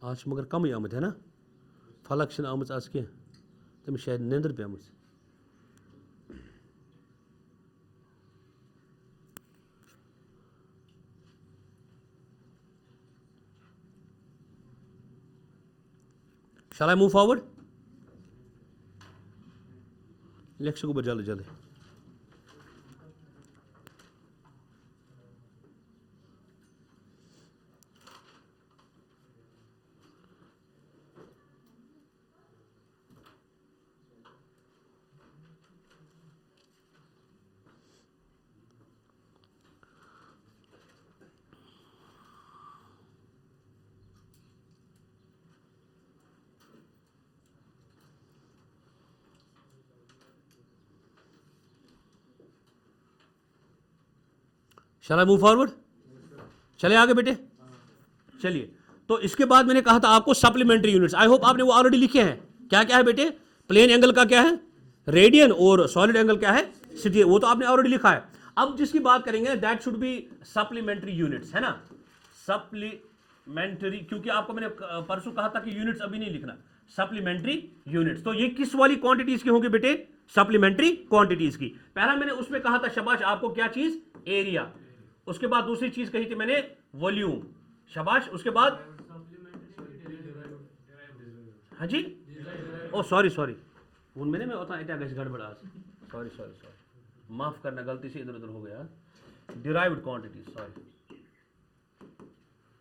आज मगर कम आमद है ना, फलक छन आमज आज कह, तमिस शायद निंदर पे आमज। Shall I move forward? Let's go जल्दी जल्दी। Shall I move forward? चले आगे बेटे, चलिए। तो इसके बाद मैंने कहा था आपको सप्लीमेंट्री यूनिट्स, आई होप आपने वो ऑलरेडी लिखे हैं। क्या क्या है बेटे? प्लेन एंगल का क्या है? रेडियन, और सॉलिड एंगल क्या है? सीधी। वो तो आपने ऑलरेडी लिखा है। अब जिसकी बात करेंगे that should be supplementary units, है ना? सप्लीमेंट्री, क्योंकि आपको मैंने परसों कहा था कि यूनिट्स अभी नहीं लिखना, सप्लीमेंट्री यूनिट्स। तो ये किस वाली क्वांटिटीज की होंगी बेटे? सप्लीमेंट्री क्वांटिटीज की। पहला मैंने उसमें कहा था शाबाश आपको, क्या चीज? एरिया। उसके बाद दूसरी चीज कही थी मैंने, वॉल्यूम। शाबाश। उसके बाद हाँ जी, ओ सॉरी सॉरी, उनमें मैं होता है गड़बड़ आज, सॉरी सॉरी सॉरी, माफ करना, गलती से इधर उधर हो गया। Derived quantities, sorry,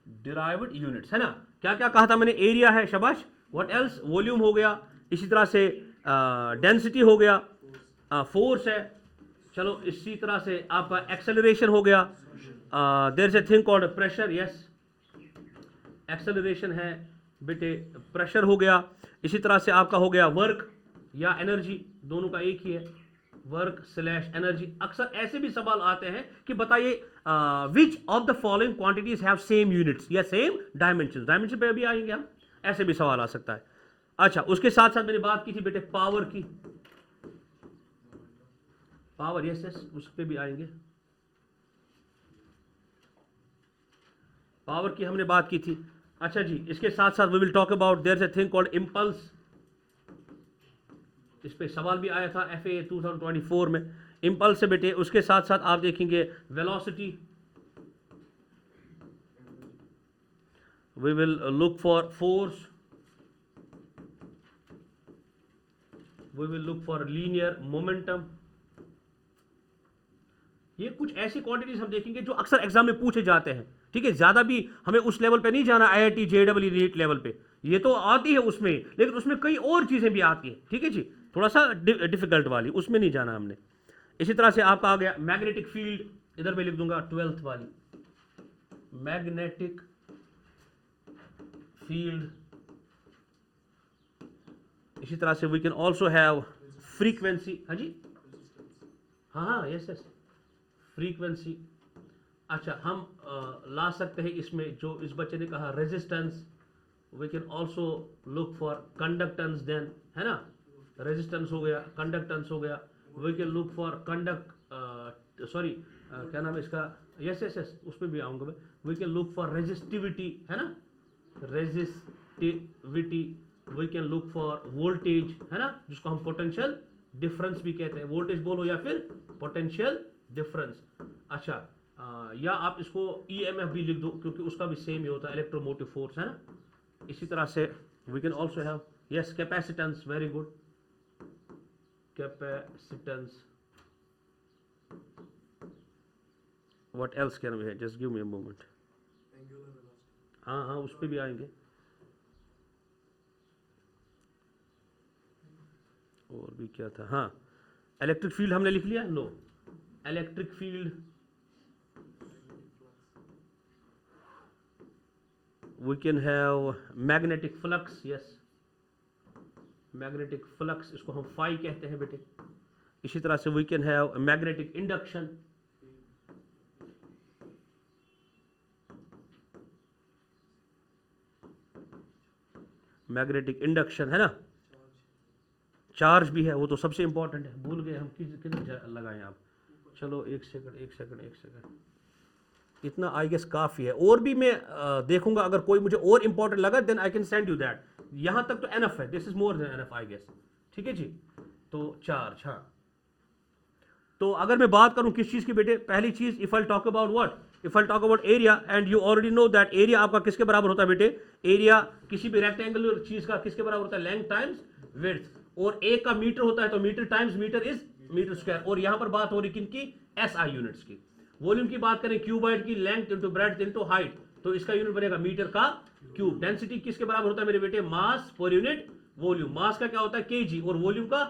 derived units, है ना? क्या क्या कहा था मैंने? एरिया है, शाबाश। What else? वॉल्यूम हो गया, इसी तरह से डेंसिटी हो गया, फोर्स है, चलो इसी तरह से आपका एक्सेलरेशन हो गया, there is a thing called pressure, yes, acceleration है बेटे, प्रेशर हो गया। इसी तरह से आपका हो गया वर्क या एनर्जी, दोनों का एक ही है, वर्क स्लैश एनर्जी। अक्सर ऐसे भी सवाल आते हैं कि बताइए which of the following quantities have same units या सेम डायमेंशन, डायमेंशन पे भी आएंगे हम, ऐसे भी सवाल आ सकता है। अच्छा, उसके साथ साथ मैंने बात की थी बेटे पावर की, पावर, यस यस, उस पर भी आएंगे, पावर की हमने बात की थी। अच्छा जी, इसके साथ साथ we will talk about there is a thing called impulse, इस पे सवाल भी आया था FA 2024 में, इंपल्स से बेटे। उसके साथ साथ आप देखेंगे velocity, we will look for force, we will look for linear momentum. ये कुछ ऐसी क्वांटिटीज हम देखेंगे जो अक्सर एग्जाम में पूछे जाते हैं। ठीक है, ज्यादा भी हमें उस लेवल पे नहीं जाना, IIT JEE नीट लेवल पे, ये तो आती है उसमें, लेकिन उसमें कई और चीजें भी आती हैं। ठीक है जी, थोड़ा सा डिफिकल्ट वाली, उसमें नहीं जाना हमने। इसी तरह से आपका आ गया मैग्नेटिक फील्ड, इधर मैं लिख दूंगा 12th वाली, मैग्नेटिक फील्ड। इसी तरह से we can also have frequency, हाँ जी, हाँ हाँ, यस यस, फ्रीक्वेंसी। अच्छा, हम ला सकते हैं इसमें, जो इस बच्चे ने कहा resistance, we can also look for conductance then, है ना? रेजिस्टेंस हो गया, कंडक्टेंस हो गया, we can look for conduct, sorry क्या नाम है इसका, यस यस यस, उस पर भी आऊँगा मैं। We can look for resistivity, है ना? Resistivity, we can look for voltage, है ना, जिसको हम पोटेंशियल डिफरेंस भी कहते हैं, वोल्टेज बोलो या फिर पोटेंशियल डिफरेंस। अच्छा, या आप इसको ईएमएफ भी लिख दो क्योंकि उसका भी सेम ही होता है, इलेक्ट्रोमोटिव फोर्स, है ना। इसी तरह से we can also have yes capacitance, very good, capacitance. What else can we have, just give me a moment. हाँ हाँ, उस पर भी आएंगे। और भी क्या था, हाँ, इलेक्ट्रिक फील्ड हमने लिख लिया, no, electric field we can have magnetic flux, yes, magnetic flux, इसको हम phi कहते हैं बेटे। इसी तरह से we can have magnetic induction, magnetic induction, है ना, चार्ज भी है, वो तो सबसे इंपॉर्टेंट है, भूल गए हम किधर लगाएं आप। चलो एक सेकंड, इतना आई गेस काफ़ी है। और भी मैं देखूंगा, अगर कोई मुझे और इंपॉर्टेंट लगा then I can send you that. यहां तक तो एनफ है, this is more than enough I guess, ठीक है जी। तो चार्ज, हाँ, तो अगर मैं बात करूं किस चीज़ की बेटे, पहली चीज़ if I talk about what, if I talk about area, and you already know that area आपका किसके बराबर होता है बेटे, एरिया किसी भी रेक्टेंगुलर चीज़ का किसके बराबर होता है, लेंथ टाइम्स विड्थ, और एक का मीटर होता है तो metre times metre is metre square. और यहां पर बात हो रही किनकी, एसआई यूनिट्स की। वॉल्यूम की बात करें, क्यूबाइड की, length into breadth into height, तो इसका यूनिट बनेगा मीटर का क्यूब। डेंसिटी किसके बराबर होता है मेरे बेटे, मास पर यूनिट वॉल्यूम, मास का क्या होता है केजी और वॉल्यूम का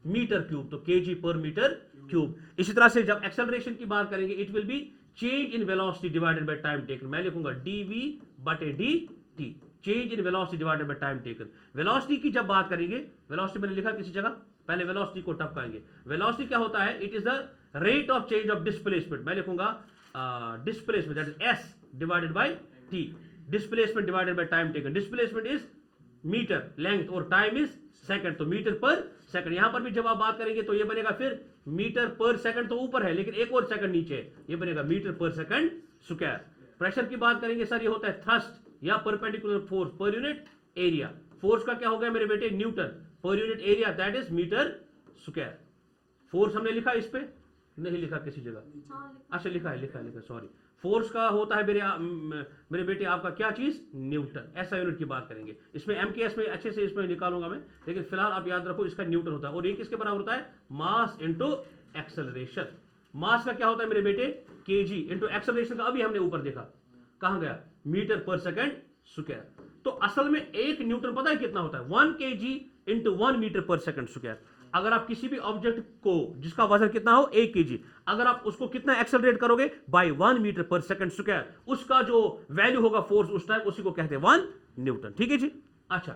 मीटर क्यूब, तो केजी पर मीटर क्यूब। इसी तरह से जब एक्सेलरेशन की बात करेंगे, it will B change in velocity divided by time taken, मैं लिखूंगा डीवी बटे D T, change in velocity divided by time taken. Velocity की जब बात करेंगे, वेलोसिटी मैंने लिखा किसी जगह, पहले वेलोसिटी को टपकाएंगे। वेलोसिटी क्या होता है, it is the rate of change of displacement, मैं लिखूंगा displacement, that is S divided by T, displacement divided by time taken. Displacement is metre length और टाइम इज सेकंड, तो मीटर पर सेकंड। यहां पर भी जब आप बात करेंगे तो ये बनेगा फिर मीटर पर सेकंड, तो ऊपर है लेकिन एक और सेकंड नीचे है, ये बनेगा metre per second square. Pressure की बात करेंगे सर, ये होता है थ्रस्ट या perpendicular force per unit area. Force का क्या हो गया मेरे बेटे, newton per unit area, that is metre square. Force हमने लिखा, इस पे नहीं लिखा किसी जगह, अच्छा लिखा है, सॉरी। फोर्स का होता है मेरे बेटे आपका क्या चीज, न्यूटन, ऐसा यूनिट की बात करेंगे। इसमें एम के एस में अच्छे से इसमें निकालूंगा मैं, लेकिन फिलहाल आप याद रखो इसका न्यूटन होता है। और ये किसके बराबर होता है, मास इंटू एक्सेलरेशन। मास का क्या होता है मेरे बेटे, केजी इंटू एक्सेलरेशन का अभी हमने ऊपर देखा, कहां गया, मीटर पर सेकंड स्क्वायर। तो असल में एक न्यूटन पता है कितना होता है, 1 kg into 1 metre per second square. अगर आप किसी भी ऑब्जेक्ट को जिसका वजन कितना हो 1 kg, अगर आप उसको कितना एक्सेलरेट करोगे, bye 1 metre per second square, उसका जो वैल्यू होगा फोर्स उस टाइम, उसी को कहते हैं 1 न्यूटन, ठीक है जी। अच्छा,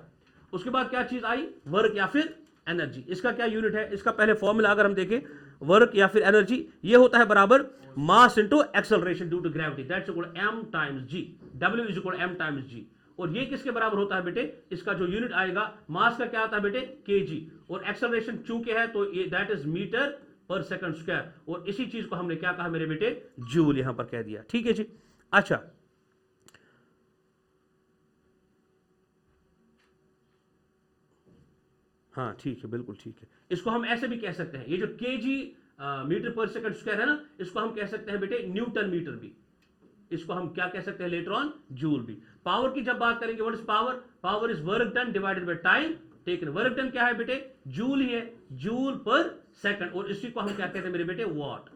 उसके बाद क्या चीज आई, वर्क या फिर एनर्जी। इसका क्या यूनिट है, इसका पहले फॉर्मूला अगर हम देखें, वर्क या फिर एनर्जी, ये होता है बराबर mass into acceleration due to gravity, that's equal m times g, w is equal m times g। और ये किसके बराबर होता है बेटे, इसका जो यूनिट आएगा, मास का क्या आता है बेटे, kg, और एक्सेलरेशन चूंकि है तो ये that is metre per second square. और इसी चीज को हमने क्या कहा मेरे बेटे, जूल यहां पर कह दिया, ठीक है जी। अच्छा, हाँ ठीक है, बिल्कुल ठीक है। इसको हम ऐसे भी कह सकते हैं, ये जो kg metre per second square है ना, इसको हम कह सकते हैं बेटे न्यूटन मीटर भी, इसको हम क्या कह सकते हैं लेटर ऑन, जूल भी। पावर की जब बात करेंगे, what is power, power is work done divided by time taken. Work done क्या है बेटे, जूल ही है, जूल पर सेकंड, और इसी को हम क्या कहते हैं मेरे बेटे, वॉट।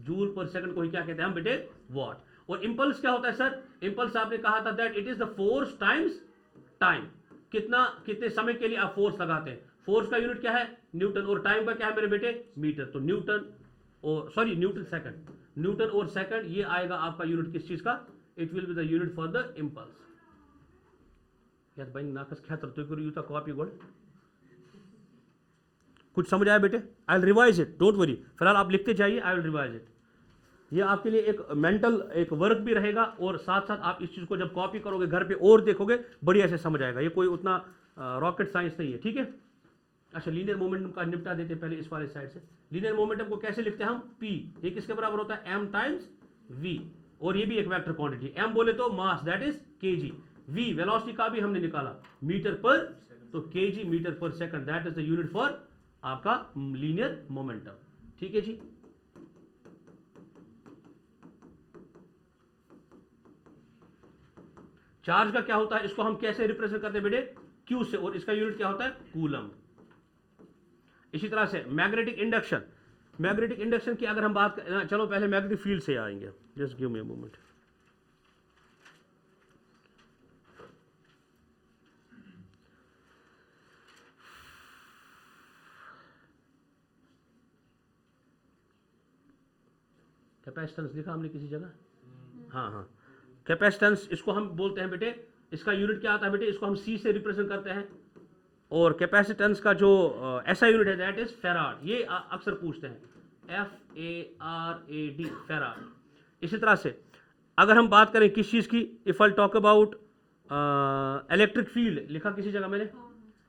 जूल पर सेकंड को ही क्या कहते हैं हम बेटे, वॉट। और इंपल्स क्या होता है सर, इंपल्स आपने कहा था that it is the force times time, कितने समय के लिए आप फोर्स लगाते हैं, फोर्स का यूनिट क्या है, न्यूटन, और टाइम का क्या है मेरे बेटे, मीटर। तो न्यूटन और सॉरी न्यूटन सेकंड, न्यूटन और सेकंड, ये आएगा आपका यूनिट किस चीज का, it will be the unit for the impulse. यार भाई नाकस ख्यातर तो करो यूता कॉपी गोल्ड, कुछ समझ आया बेटे, I will revise it, don't worry, फिलहाल आप लिखते जाइए, आई विल रिवाइज इट। ये आपके लिए एक मेंटल एक वर्क भी रहेगा, और साथ साथ आप इस चीज को जब कॉपी करोगे घर पे और देखोगे, बढ़िया से समझ आएगा। ये कोई उतना रॉकेट साइंस नहीं है, ठीक है। अच्छा, लीनियर मोमेंटम का निपटा देते हैं पहले इस वाले साइड से। लीनियर मोमेंटम को कैसे लिखते हैं हम, p, ये किसके बराबर होता है, m टाइम्स v, और ये भी एक वेक्टर क्वांटिटी, m बोले तो mass that is kg, v velocity का भी हमने निकाला मीटर पर तो kg metre per second, that is the unit for आपका लीनियर मोमेंटम। ठीक है जी। चार्ज का क्या होता है, इसको हम कैसे रिप्रेजेंट करते हैं बेटे, क्यू से, और इसका यूनिट क्या होता है, कूलम। इसी तरह से मैग्नेटिक इंडक्शन, मैग्नेटिक इंडक्शन की अगर हम बात करें, चलो पहले मैग्नेटिक फील्ड से आएंगे, just give me a moment. Capacitance लिखा हमने किसी जगह, हाँ हाँ, कैपेसिटेंस इसको हम बोलते हैं बेटे, इसका यूनिट क्या आता है बेटे, इसको हम सी से रिप्रेजेंट करते हैं, और कैपेसिटेंस का जो ऐसा यूनिट है दैट इज फेराड। ये अक्सर पूछते हैं, FARAD, फेराड। इसी तरह से अगर हम बात करें किस चीज़ की, if I talk about electric field, लिखा किसी जगह मैंने,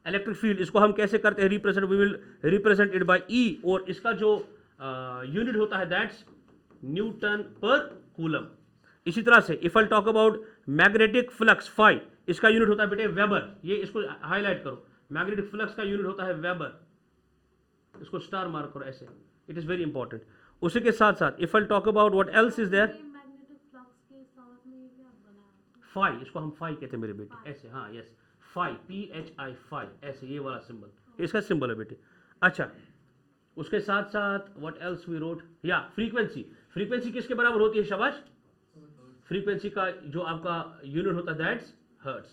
इलेक्ट्रिक फील्ड, इसको हम कैसे करते हैं represent, we will represent it by E, और इसका जो यूनिट होता है दैट्स न्यूटन पर कूलम। इसी तरह से if I talk about magnetic flux phi, इसका यूनिट होता है बेटे वेबर, ये इसको हाईलाइट करो, मैग्नेटिक फ्लक्स का यूनिट होता है वेबर, इसको स्टार मार्क करो ऐसे, इट इज वेरी इंपॉर्टेंट। उसी के साथ साथ if I talk about what else is there, phi, इसको हम फाई कहते हैं मेरे बेटे, ऐसे, हाँ यस, फाई, PHI, फाई, ऐसे ये वाला सिंबल, इसका सिंबल है बेटे। अच्छा, उसके साथ साथ व्हाट एल्स वी रोट, या फ्रीक्वेंसी, फ्रीक्वेंसी किसके बराबर होती है, शाबाश, फ्रीक्वेंसी का जो आपका यूनिट होता है दैट्स हर्ट्ज,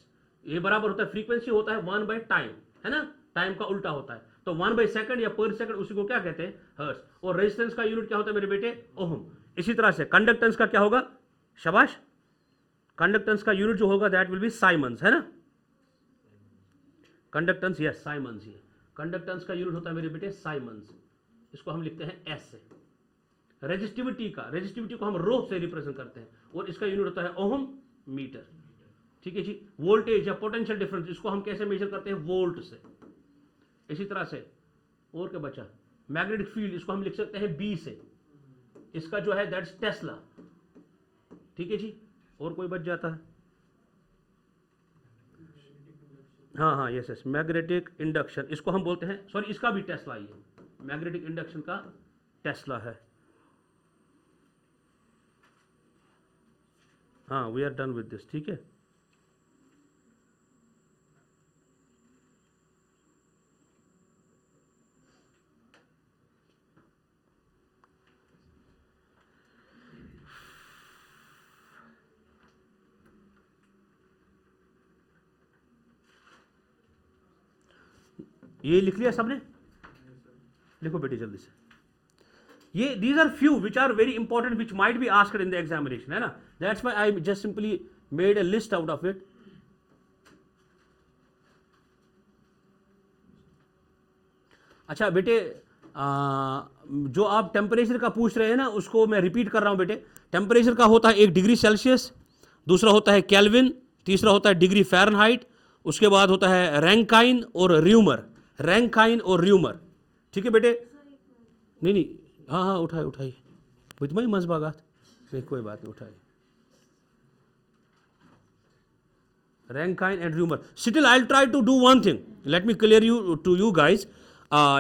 ये बराबर होता है, फ्रीक्वेंसी होता है 1 बाय टाइम, है ना, टाइम का उल्टा होता है, तो 1 बाय सेकंड या पर सेकंड, उसी को क्या कहते हैं, हर्ट्ज। और रेजिस्टेंस का यूनिट क्या होता है मेरे बेटे, ओहम। इसी तरह से कंडक्टेंस का क्या होगा, शाबाश, कंडक्टेंस का यूनिट जो होगा दैट विल बी साइमंस, है ना, कंडक्टेंस, यस साइमंस, ये कंडक्टेंस का यूनिट होता है मेरे बेटे साइमंस, इसको हम लिखते हैं एस से। रेजिस्टिविटी का, रेजिस्टिविटी को हम रो से रिप्रेजेंट करते हैं, और इसका यूनिट होता है ओहम मीटर। ठीक है जी। वोल्टेज या पोटेंशियल डिफरेंस, इसको हम कैसे मेजर करते हैं, वोल्ट से। इसी तरह से और क्या बचा, मैग्नेटिक फील्ड, इसको हम लिख सकते हैं बी से, इसका जो है दैट्स टेस्ला। ठीक है जी, और कोई बच जाता है, हाँ हाँ यस यस, मैग्नेटिक इंडक्शन, इसको हम बोलते हैं, सॉरी इसका भी टेस्ला ही है, मैग्नेटिक इंडक्शन का टेस्ला है। हाँ, we are done with this, ठीक है। ये लिख लिया सबने, लिखो बेटी जल्दी से। ये these are few which are very important which might be asked in the examination, है ना, that's why I just simply made a list out of it. अच्छा बेटे, जो आप टेम्परेचर का पूछ रहे हैं ना, उसको मैं रिपीट कर रहा हूं बेटे। टेम्परेचर का होता है 1 डिग्री सेल्सियस, दूसरा होता है केल्विन, तीसरा होता है डिग्री फ़ारेनहाइट, उसके बाद होता है रैंकाइन और र्यूमर, रैंकाइन और र्यूमर। ठीक है बेटे, नहीं नहीं, हाँ हाँ उठाइए उठाइए, तुम्हारी मजबागात, नहीं कोई बात नहीं, उठाइए, Rankine and Reaumur. Still I will try to do one thing, let me clear you to you guys.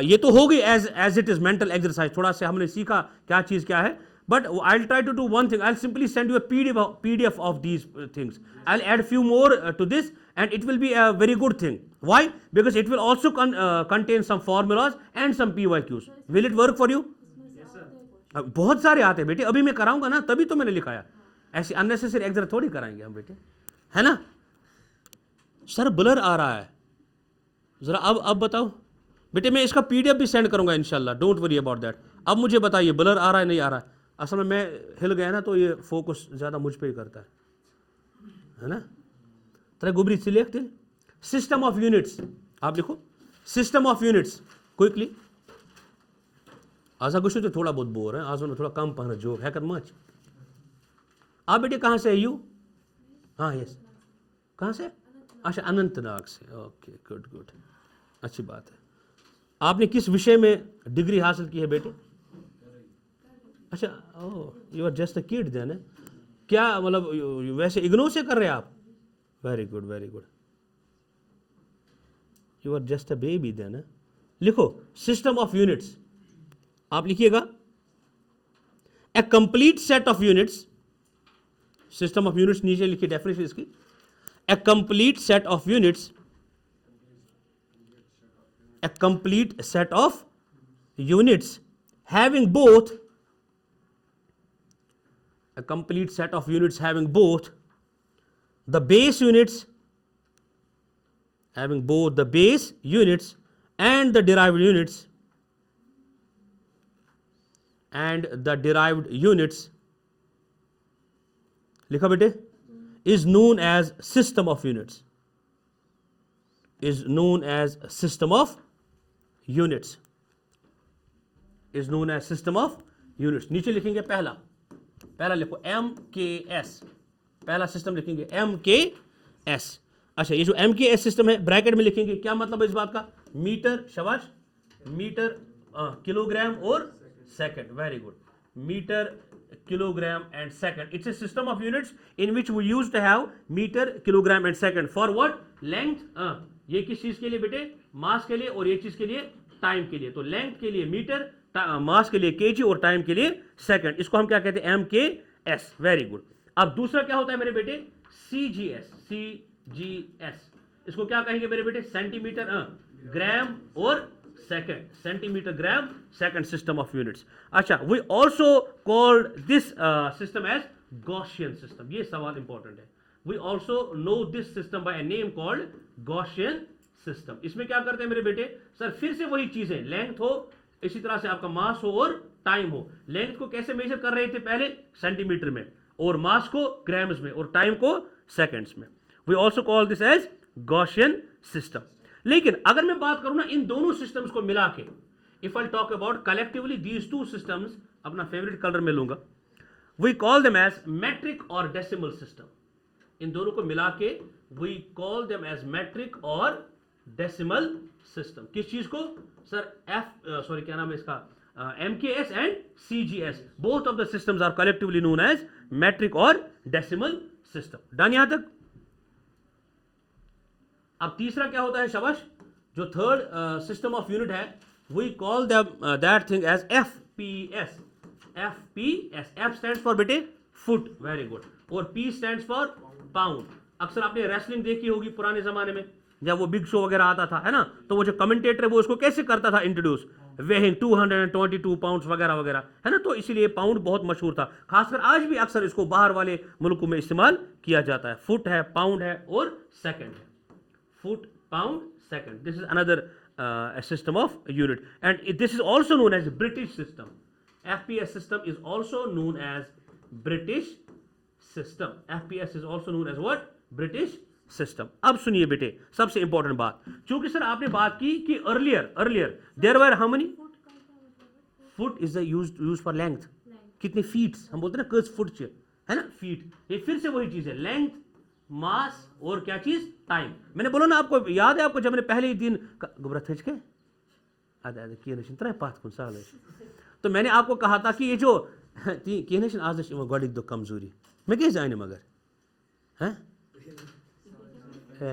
ये तो हो गई as it is mental exercise, थोड़ा सा हमने सीखा क्या चीज क्या है, but I'll try to do one thing. I'll simply send you a PDF of these things. I'll add few more to this, and it will be a very good thing. Why? Because it will also contain some formulas and some PYQs. Will it work for you? Yes sir. बहुत सारे आते हैं बेटे, अभी मैं कराऊंगा ना, तभी तो मैंने लिखाया, ऐसे अननेसेसरी एग्जर थोड़ी कराएंगे हम बेटे, है ना। सर ब्लर आ रहा है, जरा अब बताओ बेटे, मैं इसका PDF भी सेंड करूंगा इंशाल्लाह, डोंट वरी अबाउट दैट। अब मुझे बताइए ब्लर आ रहा है नहीं आ रहा है, असल में मैं हिल गया ना तो ये फोकस ज़्यादा मुझ पे ही करता है ना। तरह गुबरी से लिखते सिस्टम ऑफ यूनिट्स, आप लिखो सिस्टम ऑफ यूनिट्स क्विकली। आजा कुछ तो थोड़ा बहुत बोर है, आज थोड़ा कम पहना जोक है कर मच। आप बेटे कहाँ से है यू, हाँ यस, कहाँ से, अच्छा अनंतनाग से, ओके गुड गुड, अच्छी बात है। आपने किस विषय में डिग्री हासिल की है बेटे, अच्छा oh you are just a kid then, क्या मतलब वैसे इग्नोर से कर रहे हैं आप, very good very good. You are just a baby then. लिखो सिस्टम ऑफ यूनिट्स, आप लिखिएगा a complete set of units. System of units नीचे लिखिए डेफिनेशन इसकी, a complete set of units, a complete set of units having both a complete set of units having both the base units and the derived units लिखा बेटे, is known as system of units, is known as system of units, is known as system of units। नीचे लिखेंगे पहला लिखो MKS, पहला system लिखेंगे MKS। अच्छा, ये जो MKS सिस्टम है ब्रैकेट में लिखेंगे, क्या मतलब है इस बात का? मीटर, शाबाश, मीटर, किलोग्राम और second, very good, metre, kilogram and second। It's a system of units in which we used to have meter, kilogram and second for what? Length, ये किस चीज के लिए बेटे? मास के लिए, और ये चीज के लिए टाइम के लिए। तो लेंथ के लिए मीटर, मास के लिए केजी और टाइम के लिए सेकंड। इसको हम क्या कहते हैं? MKS, very good. अब दूसरा क्या होता है मेरे बेटे? CGS। इसको क्या कहेंगे मेरे बेटे? सेंटीमीटर, ग्राम और second, centimetre, gram, second, system of units. अच्छा, we also called this system as Gaussian system. ये सवाल इंपॉर्टेंट है। We also know this system by a name called Gaussian system. इसमें क्या करते हैं मेरे बेटे? सर फिर से वही चीज है, लेंथ हो, इसी तरह से आपका मास हो और टाइम हो। लेंथ को कैसे मेजर कर रहे थे पहले? सेंटीमीटर में, और मास को ग्राम्स में, और टाइम को सेकंड्स में। We also call this as Gaussian system. लेकिन अगर मैं बात करूं ना इन दोनों सिस्टम्स को मिला के, if I talk about collectively these two systems, अपना फेवरेट कलर में लूंगा, we call them as metric और डेसिमल सिस्टम। इन दोनों को मिला के we call them as metric और डेसिमल सिस्टम। किस चीज को? सर क्या नाम है इसका? MKS and CGS, both of the systems are collectively known as metric और डेसिमल सिस्टम। डन यहां तक? अब तीसरा क्या होता है शाबाश? जो थर्ड सिस्टम ऑफ यूनिट है, we call that thing as FPS। FPS, F stands for बेटे फुट, वेरी गुड, और P स्टैंड्स फॉर पाउंड। अक्सर आपने रेसलिंग देखी होगी पुराने जमाने में, जब वो बिग शो वगैरह आता था, है ना, तो वो जो कमेंटेटर है वो उसको कैसे करता था इंट्रोड्यूस, वेइंग 222 पाउंड्स वगैरह वगैरह, है ना। तो इसीलिए पाउंड बहुत मशहूर था। खासकर आज भी अक्सर इसको बाहर वाले मुल्कों में इस्तेमाल किया जाता है। फुट है, पाउंड है और सेकंड है। Foot, pound, second. This is another a system of unit, and this is also known as British system. FPS system is also known as British system. FPS is also known as what? British system. अब सुनिए बेटे, सबसे important बात, क्योंकि sir आपने बात की कि earlier there were how many? Foot is the used for length. कितने feet? हम बोलते हैं ना कर्ज फुट, है ना, feet। ये फिर से वही चीज है, length, मास और क्या चीज? टाइम। मैंने बोला ना, आपको याद है, आपको जब मैंने पहले ही दिन के तो मैंने आपको कहा था कि ये जो आज गोडिक दो कमजोरी मैं क्या जाने मगर हैं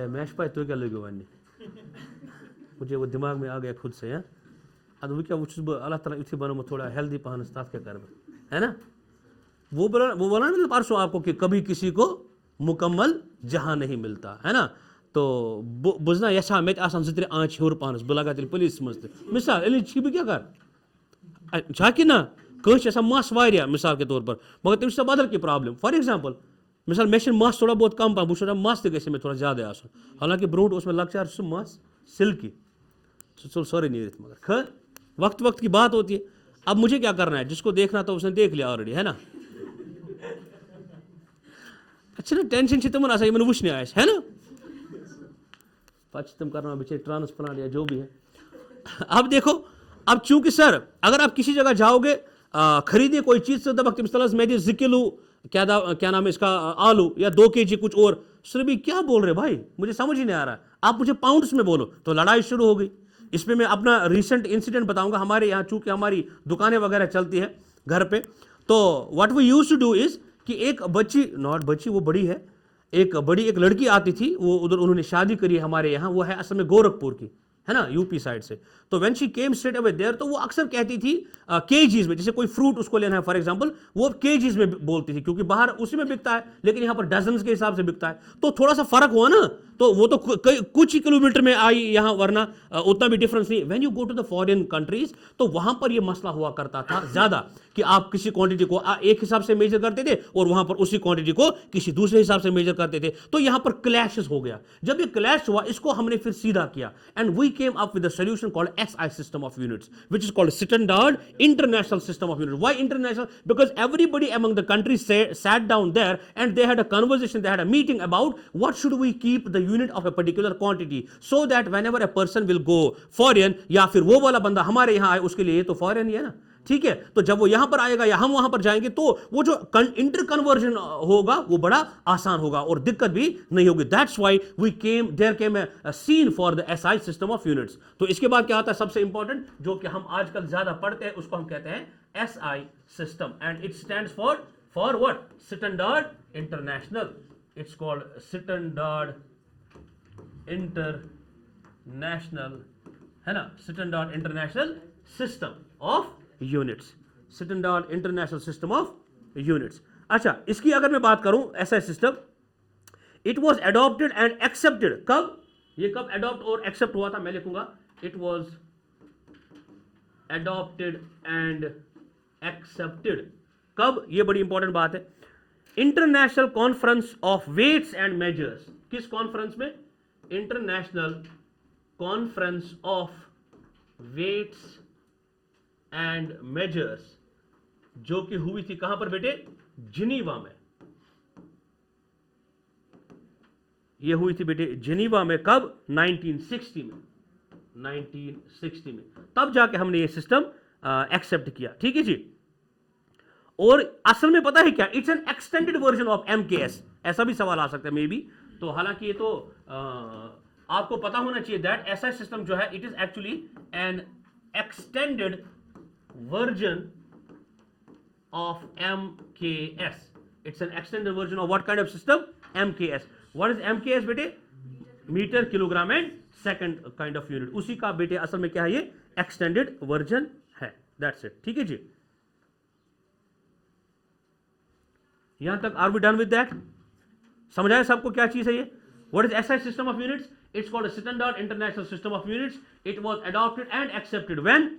मैश पाए तो क्या लोगे वन मुझे वो दिमाग में आ गया खुद से, है अब वो क्या वो अल्लाह ताला इतनी बनो थोड़ा हेल्दी पहन क्या कर, है ना। वो बोला ना परसों आपको कि कभी किसी को मुकम्मल जहां नहीं मिलता, है ना। तो बुझना यशा मे जित्र आँच हूर पानस बह लगा तेल पुलिस मज मिसाल बह क्या कर कि ना कस मस वारिया मिसाल के तौर पर, मगर तमिस बदल की प्रॉब्लम। फॉर एग्जांपल मिसाल मे मस थोड़ा बहुत कम पा बह मस तक मे थोड़ा ज्यादा आसन, हालांकि ब्रोट उस लक्चार सह मस सिल्की चल सारे नीर, मगर खैर वक्त की बात होती है। अब मुझे क्या करना है, जिसको देखना था उसने देख लिया ऑलरेडी, है ना। अच्छा ना टेंशन तिमन इन वुचन आस, है ना, पे तुम करना बेचारे ट्रांसप्लांट या जो भी है। अब देखो, अब चूंकि सर अगर आप किसी जगह जाओगे खरीदे कोई चीज तो दबक तमस मैं 2 किलो क्या नाम है इसका आलू या 2 kg कुछ और, सर भी क्या बोल रहे भाई, मुझे समझ ही नहीं आ रहा, आप मुझे पाउंड्स में बोलो, तो लड़ाई शुरू हो गई। इसमें मैं अपना रिसेंट इंसिडेंट बताऊंगा। हमारे यहाँ चूंकि हमारी दुकानें वगैरह चलती है घर पे, तो what we used to do is कि एक बच्ची, नॉट बच्ची वो बड़ी है, एक बड़ी एक लड़की आती थी, वो उधर उन्होंने शादी करी हमारे यहाँ, वो है असल में गोरखपुर की, है ना, यूपी साइड से। तो when she came straight away there, तो वो अक्सर कहती थी केजीज में, जैसे कोई फ्रूट उसको लेना है फॉर एग्जांपल, वो केजीज में बोलती थी, क्योंकि बाहर उसी में बिकता है, लेकिन यहाँ पर डजन्स के हिसाब से बिकता है। तो थोड़ा सा फर्क हुआ ना, तो वो तो कुछ ही किलोमीटर में आई यहाँ, वरना उतना भी डिफरेंस नहीं। When you go to the foreign countries, तो वहां पर ये मसला हुआ करता था ज्यादा कि आप किसी क्वांटिटी को एक हिसाब से मेजर करते थे और वहां पर उसी क्वांटिटी को किसी दूसरे हिसाब से मेजर करते थे, तो यहां पर क्लैशेस हो गया। जब ये क्लैश हुआ, इसको हमने फिर सीधा किया, and we came up with a solution called SI system of units, which is called standard international system of units. Why international? Because everybody among the countries sat down there and they had a conversation, they had a meeting about what should we keep the unit of a particular quantity, so that whenever a person will go foreign, या फिर वो वाला बंदा हमारे यहाँ आए, उसके लिए ये तो फॉरेन ही है ना, ठीक है, तो जब वो यहां पर आएगा या हम वहां पर जाएंगे, तो वो जो इंटर कन्वर्जन होगा वो बड़ा आसान होगा और दिक्कत भी नहीं होगी। That's why we came there came a scene for the SI system of units. तो इसके बाद क्या आता है, सबसे इंपॉर्टेंट जो कि हम आजकल ज्यादा पढ़ते हैं, उसको हम कहते हैं SI system, and it stands for what? Standard international. It's called standard international, है ना, standard international system of units, standard international system of units. अच्छा, इसकी अगर मैं बात करूं, ऐसा system, it was adopted and accepted. कब ये कब अडॉप्ट और एक्सेप्ट हुआ था? मैं लिखूंगा it was adopted and accepted. कब? ये बड़ी इंपॉर्टेंट बात है। International conference of weights and measures. किस कॉन्फ्रेंस में? International conference of weights and measures, जो कि हुई थी कहां पर बेटे? जिनीवा में। ये हुई थी बेटे जिनीवा में। कब? 1960 में। 1960 में तब जाके हमने ये सिस्टम एक्सेप्ट किया, ठीक है जी। और असल में पता है क्या? It's an extended version of MKS. ऐसा भी सवाल आ सकता है मे बी, तो हालांकि ये तो आपको पता होना चाहिए दैट ऐसा सिस्टम जो है, it is actually an extended version of MKS. It's an extended version of what kind of system? MKS. What is MKS बेटे? Metre kilogram and second kind of unit. उसी का बेटे असल में क्या है? ये एक्सटेंडेड वर्जन है। दैट्स इट, ठीक है जी। यहां तक are we done with that? समझ आया सबको क्या चीज है ये? What is SI system of units? It's called a standard international system of units. It was adopted and accepted when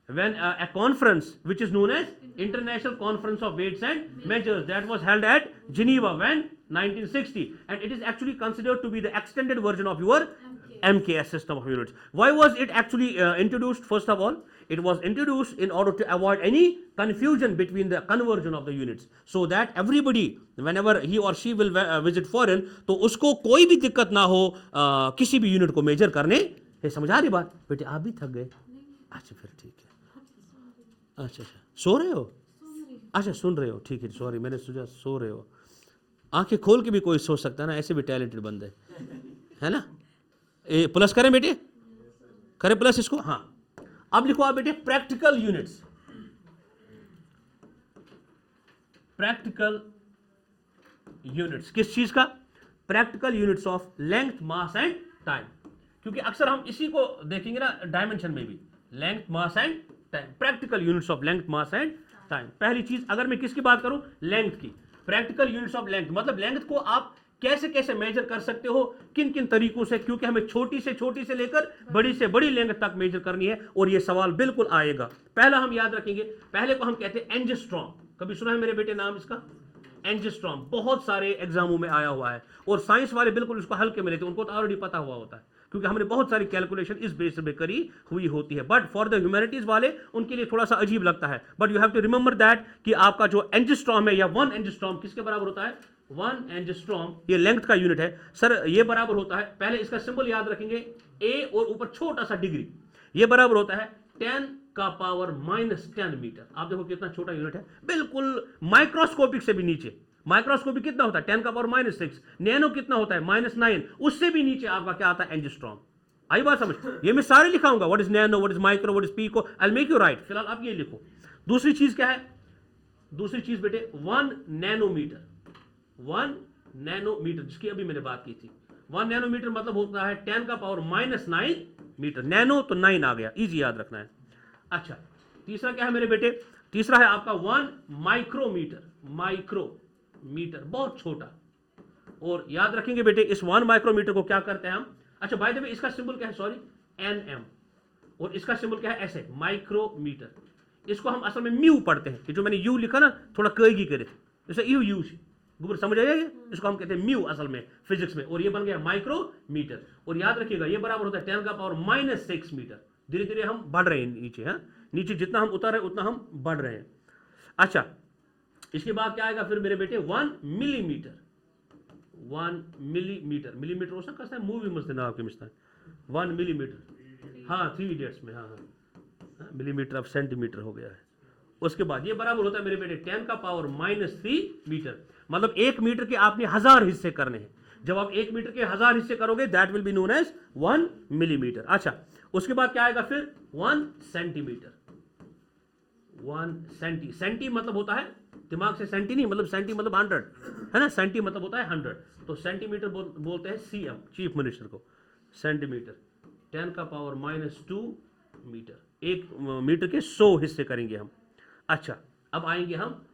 a conference which is known as International Conference of Weights and Measures, that was held at Geneva when 1960, and it is actually considered to be the extended version of your MKS system of units. Why was it actually introduced? First of all, it was introduced in order to avoid any confusion between the conversion of the units, so that everybody whenever he or she will visit foreign, तो उसको कोई भी दिक्कत ना हो किसी भी unit को मेजर करने। समझ आ रही बात बेटे? आप भी थक गए? अच्छा फिर ठीक है। अच्छा, सो रहे हो? अच्छा, सुन रहे हो, ठीक है, सॉरी, मैंने सोचा सो रहे हो। आंखें खोल के भी कोई सो सकता है ना, ऐसे भी टैलेंटेड बंदे है ना। ए प्लस करें बेटे? करें प्लस इसको? हाँ। अब लिखो आप बेटे प्रैक्टिकल यूनिट्स। प्रैक्टिकल यूनिट्स किस चीज का? Practical units of length, mass and time. क्योंकि अक्सर हम इसी को देखेंगे ना डायमेंशन में भी, length, mass and time. Practical units of length, mass and time. पहली चीज अगर मैं किसकी बात करूं? लेंथ की। प्रैक्टिकल यूनिट्स ऑफ लेंथ मतलब लेंथ को आप कैसे कैसे मेजर कर सकते हो, किन किन तरीकों से, क्योंकि हमें छोटी से लेकर बड़ी से बड़ी लेंथ तक मेजर करनी है, और ये सवाल बिल्कुल आएगा। पहला हम याद रखेंगे, पहले को हम कहते हैं एंजिस्ट्रॉम। कभी सुना है मेरे बेटे नाम इसका? एंजिस्ट्रॉम बहुत सारे एग्जामों में आया हुआ है, और साइंस वाले बिल्कुल इसको हल्के में लेते हैं, उनको तो ऑलरेडी पता हुआ होता है, क्योंकि हमने बहुत सारी कैलकुलेशन इस बेस पे करी हुई होती है। बट फॉर द ह्यूमैनिटीज वाले उनके लिए थोड़ा सा अजीब लगता है। But you have to remember that कि आपका जो एंजिस्ट्रॉम है या 1 एंजिस्ट्रॉम किसके बराबर होता है? 1 एंजिस्ट्रॉम ये लेंथ का यूनिट है सर, ये बराबर होता है, पहले इसका सिंबल याद रखेंगे, ए और ऊपर छोटा सा डिग्री, ये बराबर होता है 10 का पावर -10 मीटर। आप देखो कितना छोटा यूनिट है, बिल्कुल माइक्रोस्कोपिक से भी नीचे। माइक्रोस्कोपिक कितना होता है? 10 का पावर -6। नैनो कितना होता है? -9। उससे भी नीचे आपका क्या आता है? एंजिस्ट्रॉम। आई बात समझ? ये मैं सारे लिखाऊंगा, what is nano, what is micro, what is pico, I will make you write. फिलहाल आप ये लिखो। दूसरी चीज क्या है? दूसरी चीज बेटे 1 नैनोमीटर। 1 नैनोमीटर, जिसकी अभी मैंने बात की थी। 1 नैनोमीटर मतलब होता है 10 का पावर -9 मीटर। नैनो तो 9 आ गया, इजी याद रखना है। अच्छा, तीसरा क्या है मेरे बेटे? तीसरा है आपका 1 माइक्रोमीटर। माइक्रोमीटर बहुत छोटा। और याद रखेंगे बेटे, इस 1 माइक्रोमीटर को क्या करते हैं हम? अच्छा, बाय द वे इसका सिंबल क्या है? Sorry, nm. और इसका सिंबल क्या है? ऐसे, माइक्रोमीटर। इसको हम असल में म्यू पढ़ते हैं। कि जो मैंने यू लिखा ना, थोड़ा कईगी करे थे, जैसे यू यू गुबर, समझ आइए? इसको हम कहते हैं म्यू असल में फिजिक्स में। और ये बन गया माइक्रोमीटर। और याद रखिएगा, ये बराबर होता है 10 का पावर -6 मीटर। धीरे धीरे हम बढ़ रहे हैं नीचे। हाँ, नीचे जितना हम उतर रहे हैं उतना हम बढ़ रहे हैं। अच्छा, इसके बाद क्या आएगा फिर मेरे बेटे? 1 मिलीमीटर। 1 मिलीमीटर, मिलीमीटर हो सकता है मूवी मस्त ना आपके मिस्ता। 1 मिलीमीटर, हाँ 3 इडियट्स में, हाँ हाँ, मिलीमीटर अब सेंटीमीटर हो गया है। उसके बाद ये बराबर होता है मेरे बेटे 10 का पावर -3 मीटर। मतलब 1 मीटर के आपने 1000 हिस्से करने हैं। जब आप 1 मीटर के 1000 हिस्से करोगे, that will be known as 1 millimetre. अच्छा, उसके बाद क्या आएगा फिर? 1 सेंटीमीटर। 1 सेंटी, सेंटी मतलब होता है, दिमाग से सेंटी नहीं, मतलब सेंटी मतलब 100 है ना, सेंटी मतलब होता है 100। तो सेंटीमीटर बोलते हैं सीएम, चीफ मिनिस्टर को। सेंटीमीटर 10 का पावर -2 मीटर। 1 मीटर के 100 हिस्से करेंगे हम। अच्छा, अब आएंगे हम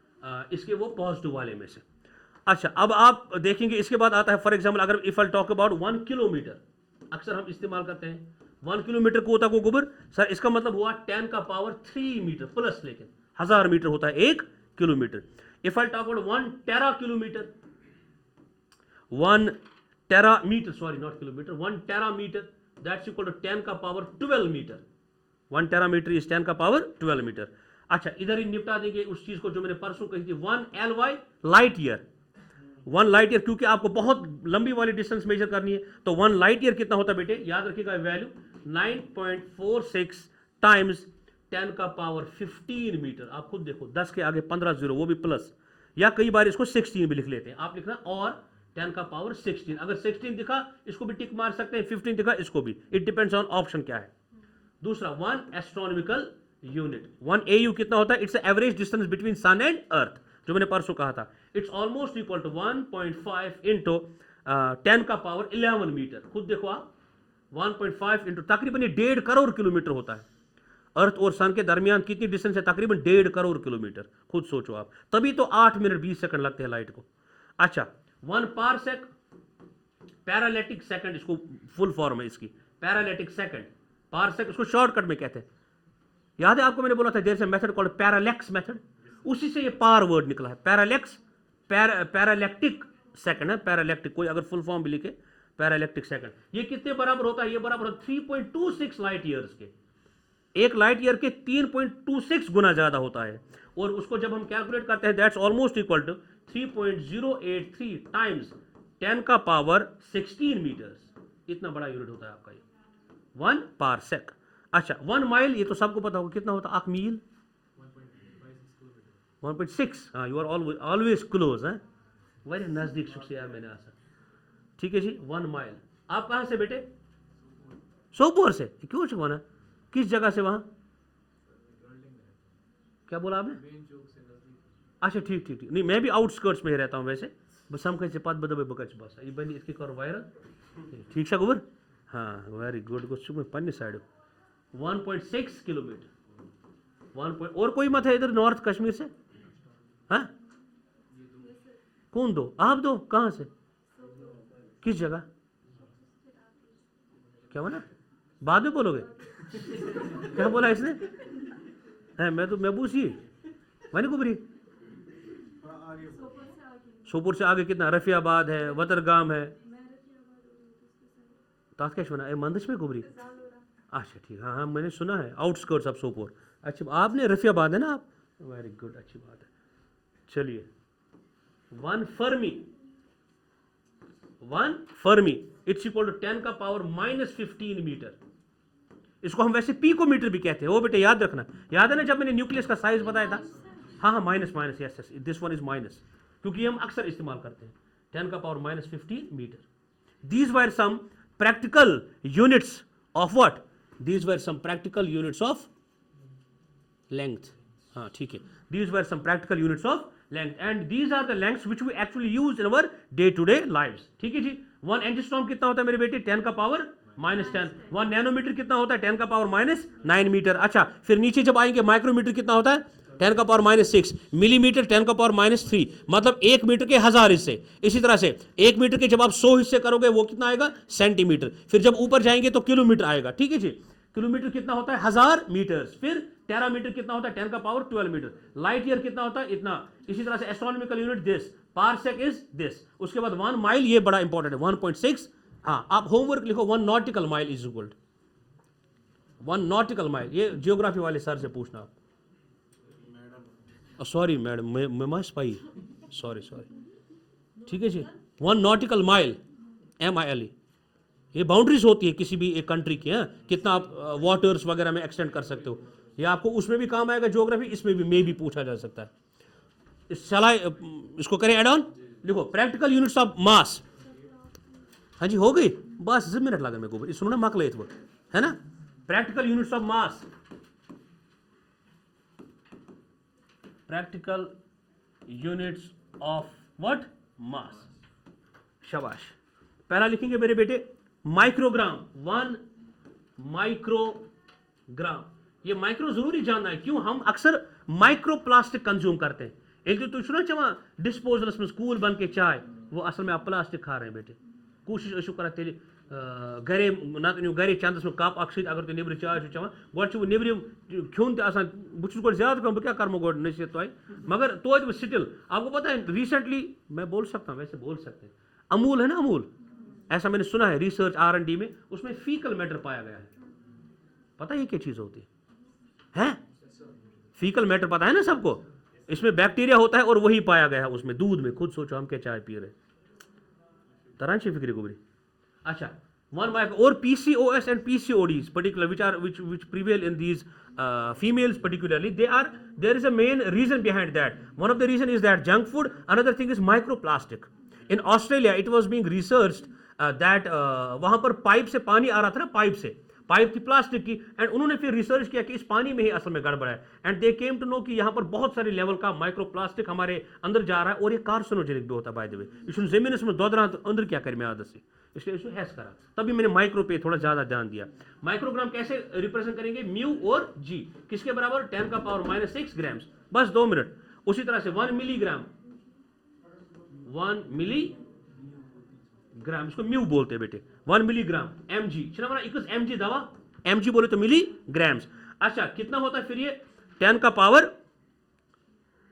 इसके वो पॉजिटिव वाले में से। अच्छा, अब आप देखेंगे इसके बाद आता है फॉर एग्जाम्पल, अगर if I talk about 1 kilometre, अक्सर हम इस्तेमाल करते हैं 1 किलोमीटर को होता है गुबर सर, इसका मतलब हुआ 10 का पावर 3 मीटर प्लस, लेकिन 1000 मीटर होता है 1 kilometre. If I talk about 1 tera kilometre, 1 tera metre, sorry not kilometre, 1 tera metre, that's equal to 10 का power 12 metre. 1 tera metre is 10 का पावर 12 मीटर। अच्छा, इधर ही निपटा देंगे उस चीज को जो मैंने परसों कही थी, 1 LY, light year. 1 light year, क्योंकि आपको बहुत लंबी वाली डिस्टेंस मेजर करनी है, तो 1 लाइट ईयर कितना होता है बेटे? याद रखिएगा वैल्यू 9.46 टाइम्स 10 का पावर 15 मीटर। आप खुद देखो, 10 के आगे 15 जीरो, वो भी प्लस, या कई बार इसको 16 भी लिख लेते हैं। आप लिखना और 10 का पावर 16। अगर 16 दिखा इसको भी टिक मार सकते हैं, 15 दिखा इसको भी, इट डिपेंड्स ऑन ऑप्शन क्या है। दूसरा 1 एस्ट्रोनॉमिकल यूनिट। 1 AU कितना होता है? It's average distance between sun and earth, जो मैंने परसों कहा था। It's almost equal to 1.5 into 10 का पावर 11 मीटर। खुद देखो आप, 1.5 इंटू तकरीबन 1.5 करोड़ किलोमीटर होता है। अर्थ और सन के दरमियान कितनी डिस्टेंस है? तकरीबन 1.5 करोड़ किलोमीटर। खुद सोचो आप, तभी तो 8 मिनट 20 सेकंड लगते हैं लाइट को। अच्छा, 1 पारसेक, पैरालैटिक सेकंड, इसको फुल फॉर्म है इसकी, पैरालैटिक सेकंड। पारसेक उसको शॉर्टकट में कहते हैं। याद है आपको मैंने बोला था there is a method called parallax method, उसी से ये पार वर्ड निकला है। पैरालैक्स, पैरालैक्टिक सेकंड है, पैरालैक्टिक, कोई अगर फुल फॉर्म भी लिखे पैरालैक्टिक सेकंड। ये कितने बराबर होता है? ये बराबर 3.26 लाइट ईयर्स के। 1 लाइट ईयर के 3.26 गुना ज्यादा होता है। और उसको जब हम कैलकुलेट करते हैं, that's almost equal to 3.083 times 10 का पावर 16 मीटर्स। इतना बड़ा यूनिट होता है आपका ये 1 पारसेक। अच्छा, 1 माइल, ये तो सबको पता होगा, कितना होता है? 1 मील 1.6। हाँ, यू आर ऑलवेज क्लोज है, वेरी नजदीक से यार मैंने आशा। ठीक है जी, 1 माइल। आप कहां से बेटे? सोपोर से। क्यों छुपाना? किस जगह से? वहां क्या बोला आपने? अच्छा, ठीक ठीक ठीक। नहीं, मैं भी आउटस्कर्ट्स में ही रहता हूँ वैसे, बस हम कैसे पद बदबे बकच बस ये बनी इसकी करो वायरल। ठीक है गुबर, हाँ वेरी गुड। गुस्सू में पन्नी साइड 1.6 किलोमीटर। 1 और कोई मत है इधर नॉर्थ कश्मीर से? हाँ, कौन दो? आप दो? कहाँ से? किस जगह? क्या बोला? बाद में बोलोगे? क्या बोला इसने? है, मैं तो महबूसी मैंने कुबरी। सोपुर से आगे कितना? रफियाबाद है, वतरगाम है, तास्केश बना मंदिश में कुबरी। अच्छा ठीक, हाँ हाँ मैंने सुना है, आउटस्कर्ट्स ऑफ सोपोर। अच्छा, आपने रफियाबाद है ना आप? वेरी गुड, अच्छी बात है। चलिए, 1 fermi, 1 fermi it's equal to 10 का पावर -15 मीटर। इसको हम वैसे पिकोमीटर भी कहते हैं। वो बेटे याद रखना, याद है ना जब मैंने न्यूक्लियस का साइज बताया था? हाँ हाँ, minus minus, yes yes, this one is minus, क्योंकि हम अक्सर इस्तेमाल करते हैं 10 का power -15 metre. These were some practical units of what? These were some practical units of length. हाँ ठीक है, these were some practical units of length, and these are the lengths which we actually use in our day to day lives. ठीक है जी. 1 एंजिस्ट्रॉम कितना होता है मेरे बेटे? 10 का पावर -10. 1 नैनोमीटर कितना होता है? 10 का पावर -9 मीटर. अच्छा, फिर नीचे जब आएंगे माइक्रोमीटर कितना होता है? 10 का पावर -6. मिलीमीटर 10 का पावर -3. मतलब 1 मीटर के 1000 हिस्से. इसी तरह से 1 मीटर के जब आप 100 हिस्से करोगे वो कितना आएगा? सेंटीमीटर. फिर जब ऊपर जाएंगे तो किलोमीटर आएगा. ठीक है जी. किलोमीटर कितना होता है? 1000 मीटर्स. फिर टेरामीटर कितना होता है? 10 का पावर 12 मीटर. लाइट ईयर कितना होता है? इतना. इसी तरह से astronomical unit this, parsec is this. उसके बाद 1 माइल, ये बड़ा इंपॉर्टेंट है, 1.6. हाँ, आप होमवर्क लिखो, 1 nautical mile is equal 1 nautical mile. ये जियोग्राफी वाले सर से पूछना आप. सॉरी मैडम, मैं माय स्पाई, सॉरी. ठीक है जी. 1 नॉटिकल माइल, MILE, ये बाउंड्रीज होती है किसी भी एक कंट्री की. है कितना आप वाटर्स वगैरह में एक्सटेंड कर सकते हो. ये आपको उसमें भी काम आएगा ज्योग्राफी, इसमें भी मे भी पूछा जा सकता है. इसको करें एड ऑन. लिखो प्रैक्टिकल यूनिट्स ऑफ मास. हाँ जी, हो गई बस. 2 मिनट लगा मेरे को, सुनो ना मकले वो है ना. Practical units of mass, practical units of what? Mass. शाबाश. पहला लिखेंगे मेरे बेटे माइक्रोग्राम. 1 माइक्रोग्राम. ये माइक्रो जरूरी जानना है. क्यों? हम अक्सर माइक्रो प्लास्टिक कंज्यूम करते हैं. एक तो तुम सुनो चवा डिस्पोजल्स में स्कूल बन के चाय, वो असल में आप प्लास्टिक खा रहे हैं बेटे. कोशिश ऐसो करा तेल गरे ना गरे चंदस में कप अक्सर अगर तुम निब्र चाय चवान गो निब्र खोन तक बहुत ज्यादा कम क्या कर्म गो नसीहत तो मगर तो स्टिल आपको पता है रिसेंटली, मैं बोल सकता हूँ, वैसे बोल सकते हैं, अमूल है ना, अमूल, ऐसा मैंने सुना है रिसर्च R&D में, उसमें फीकल मैटर पाया गया है. पता है ये क्या चीज होती है? फीकल मैटर पता है ना सबको. इसमें बैक्टीरिया होता है और वही पाया गया है उसमें, दूध में. खुद सोचो हम क्या चाय पी रहे. तरह से फिक्री को. अच्छा, 1 माइक्रो. और PCOS and PCODs particular which prevail in these females particularly, there is a main reason behind that. One of the reason is that junk food. Another thing is microplastic. In Australia it was being researched that वहां पर pipe से पानी आ रहा था ना, pipe थी plastic की, and उन्होंने फिर रिसर्च किया कि इस पानी में ही असल में गड़बड़ है. And they came to know कि यहाँ पर बहुत सारे लेवल का माइक्रोप्लास्टिक हमारे अंदर जा रहा है और ये कार्सिनोजेनिक भी होता है. बाय द वे, इसमें जमीन में दौड़ रहा तो अंदर क्या करें मैं आदत से, इसलिए इसको हैस करा. तभी मैंने माइक्रो पे थोड़ा ज्यादा ध्यान दिया. माइक्रोग्राम कैसे रिप्रेजेंट करेंगे? म्यू और जी किसके बराबर? 10 का पावर -6 ग्राम्स. बस 2 मिनट. उसी तरह से 1 मिलीग्राम, 1 मिलीग्राम, इसको म्यू बोलते हैं बेटे. 1 मिलीग्राम mg, mg दवा, mg बोले तो मिलीग्राम्स. अच्छा, कितना होता है फिर ये? 10 का पावर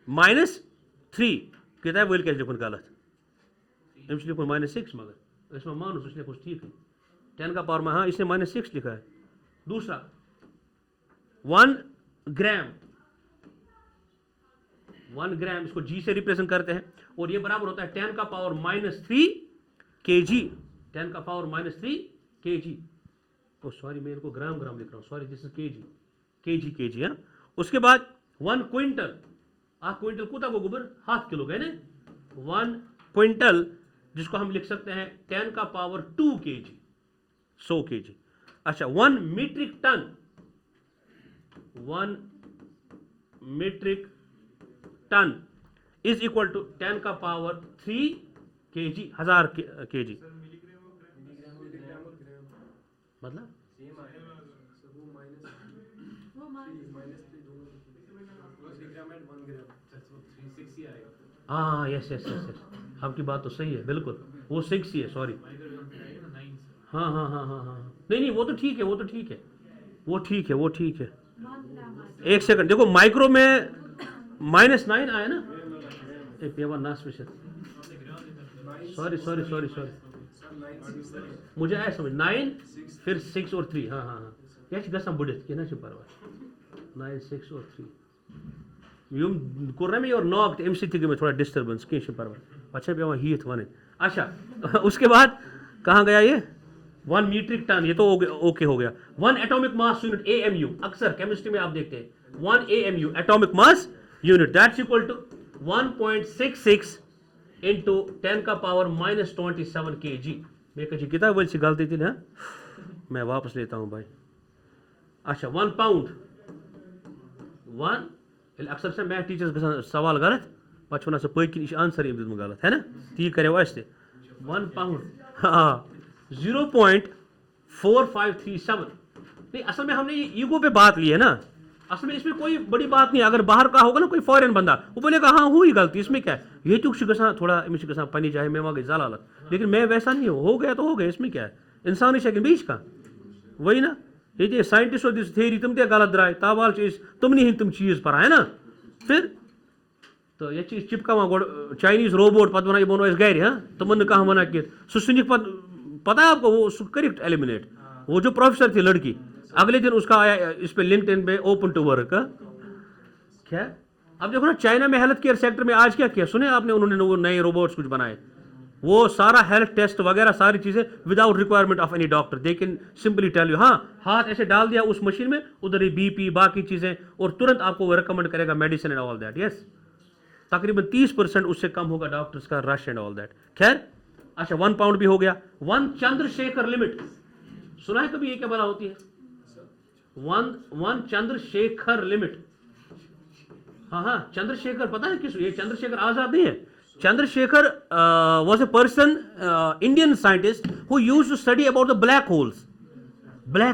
-3 कितना है? वो कैसे लिखूं गलत, एमसी लिखूं -6, मगर इसमें मानो इसलिए कुछ ठीक है. 10 का पावर में, हाँ इसने -6 लिखा है. दूसरा 1 ग्राम, 1 ग्राम इसको जी से रिप्रेजेंट करते हैं और ये बराबर होता है 10 का पावर -3 kg. 10 का पावर -3 kg. ओ सॉरी, मैं इनको ग्राम लिख रहा हूँ, सॉरी, दिस इज kg. हाँ. उसके बाद 1 क्विंटल. क्विंटल कुता को गोबर 7 किलो गए ना. 1 क्विंटल जिसको हम लिख सकते हैं 10 का पावर 2 kg, 100 kg. अच्छा, 1 metric tonne, 1 metric tonne is equal to 10 का पावर 3 kg, 1000 kg. मतलब हाँ, यस, आपकी बात तो सही है, बिल्कुल वो 6 ही है, सॉरी. हाँ, नहीं वो तो ठीक है, वो ठीक है. एक सेकंड देखो, माइक्रो में -9 आया ना, सॉरी, मुझे आया समझ. 9 फिर 6 और 3. हाँ, क्या गसा बुढ़ित क्या परवाह. 9, 6 और 3 यूम कोर में और नॉक एम सी में थोड़ा डिस्टर्बेंस कहीं परवाह अच्छा पे हीथ वन. अच्छा, उसके बाद कहाँ गया ये? 1 मीट्रिक टन, ये तो ओके हो गया. 1 एटॉमिक मास यूनिट, AMU, अक्सर केमिस्ट्री में आप देखते हैं 1 AMU atomic mass unit, that's equal to 1.66 into 10 का पावर -27 kg. मैं कहीं किताब वाली सी गलती थी ना, मैं वापस लेता हूँ भाई. अच्छा, 1 पाउंड, 1 अक्सर से मैथ टीचर्स गसान सवाल गलत पचवन पक आंसर अम गलत है ना ती करो 1 पाउंड हाँ 0.4537 नहीं असल में हमने ये ईगो पे बात ली है ना असल में इसमें कोई बड़ी बात नहीं अगर बाहर का होगा ना कोई फॉरेन बंदा वो बोलेगा हाँ हुई गलती इसमें क्या है ये तो गसा थोड़ा अमिस गसा पनी जाए मैं वहाँ गई जलालत लेकिन मैं वैसा नहीं हो गया तो हो गया इसमें क्या है इंसान ही शकिन बीच का वही ना ये साइंटिस्टों दिस थेरी तुम ते गलत द्राय ताबाल तुम नहीं तुम चीज पर है ना फिर तो ये चीज चिपका गो चाइनीज रोबोट पत वन बनो गर हाँ तुमन कह वना कि सुनिक पता है आपको वो करिक एलिमिनेट वो जो प्रोफेसर थी लड़की अगले दिन उसका आया इस पे लिंक्डइन पे ओपन टू वर्क क्या अब देखो ना चाइना में हेल्थ केयर सेक्टर में आज क्या किया सुने आपने उन्होंने वो नए रोबोट्स कुछ बनाए वो सारा हेल्थ टेस्ट वगैरह सारी चीजें without requirement of any doctor they can simply tell you हाँ हाथ ऐसे डाल दिया उस मशीन में उधर ही बीपी बाकी चीजें और तुरंत आपको वो रिकमेंड करेगा medicine and all that yes तकरीबन 30% उससे कम होगा डॉक्टर्स का रश एंड ऑल दैट खैर अच्छा 1 पाउंड भी हो गया 1 चंद्रशेखर लिमिट सुना है कभी ये क्या बला होती है 1 चंद्रशेखर लिमिट हाँ चंद्रशेखर पता है किस ये चंद्रशेखर आजाद नहीं है Chandrashekhar was a person Indian scientist who used to study about the black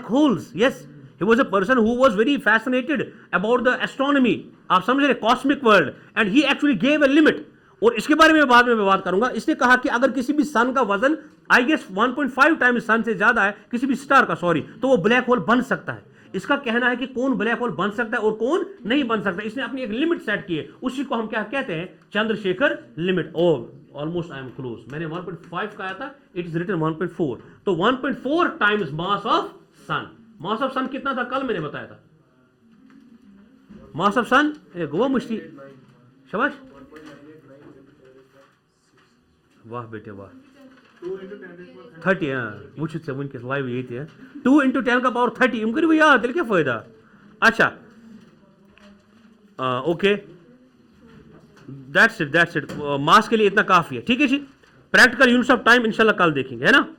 holes yes he was a person who was very fascinated about the astronomy आप समझ रहे cosmic world and he actually gave a limit और इसके बारे में बाद में बात करूंगा इसने कहा कि अगर किसी भी सन का वजन आई गेस 1.5 टाइम्स सन से ज्यादा है किसी भी स्टार का सॉरी तो वो ब्लैक होल बन सकता है इसका कहना है कि कौन ब्लैक होल बन सकता है और कौन नहीं बन सकता इसने अपनी एक लिमिट सेट की है उसी को हम क्या कहते हैं Chandrasekhar limit oh almost I am close मैंने 1.5 कहा था इट इज रिटन 1.4 तो 1.4 टाइम्स मास ऑफ सन कितना था कल मैंने बताया था मास ऑफ सन गोवा मुश्ती शाबाश वाह बेटे वाह 30 वो वनकस लाइव ये 2 × 10 का पावर 30 यम करो याद तेल क्या फायदा अच्छा ओके दैट्स इट मास के लिए इतना काफी है ठीक है जी प्रैक्टिकल यूनिट्स ऑफ टाइम इंशाल्लाह कल देखेंगे है ना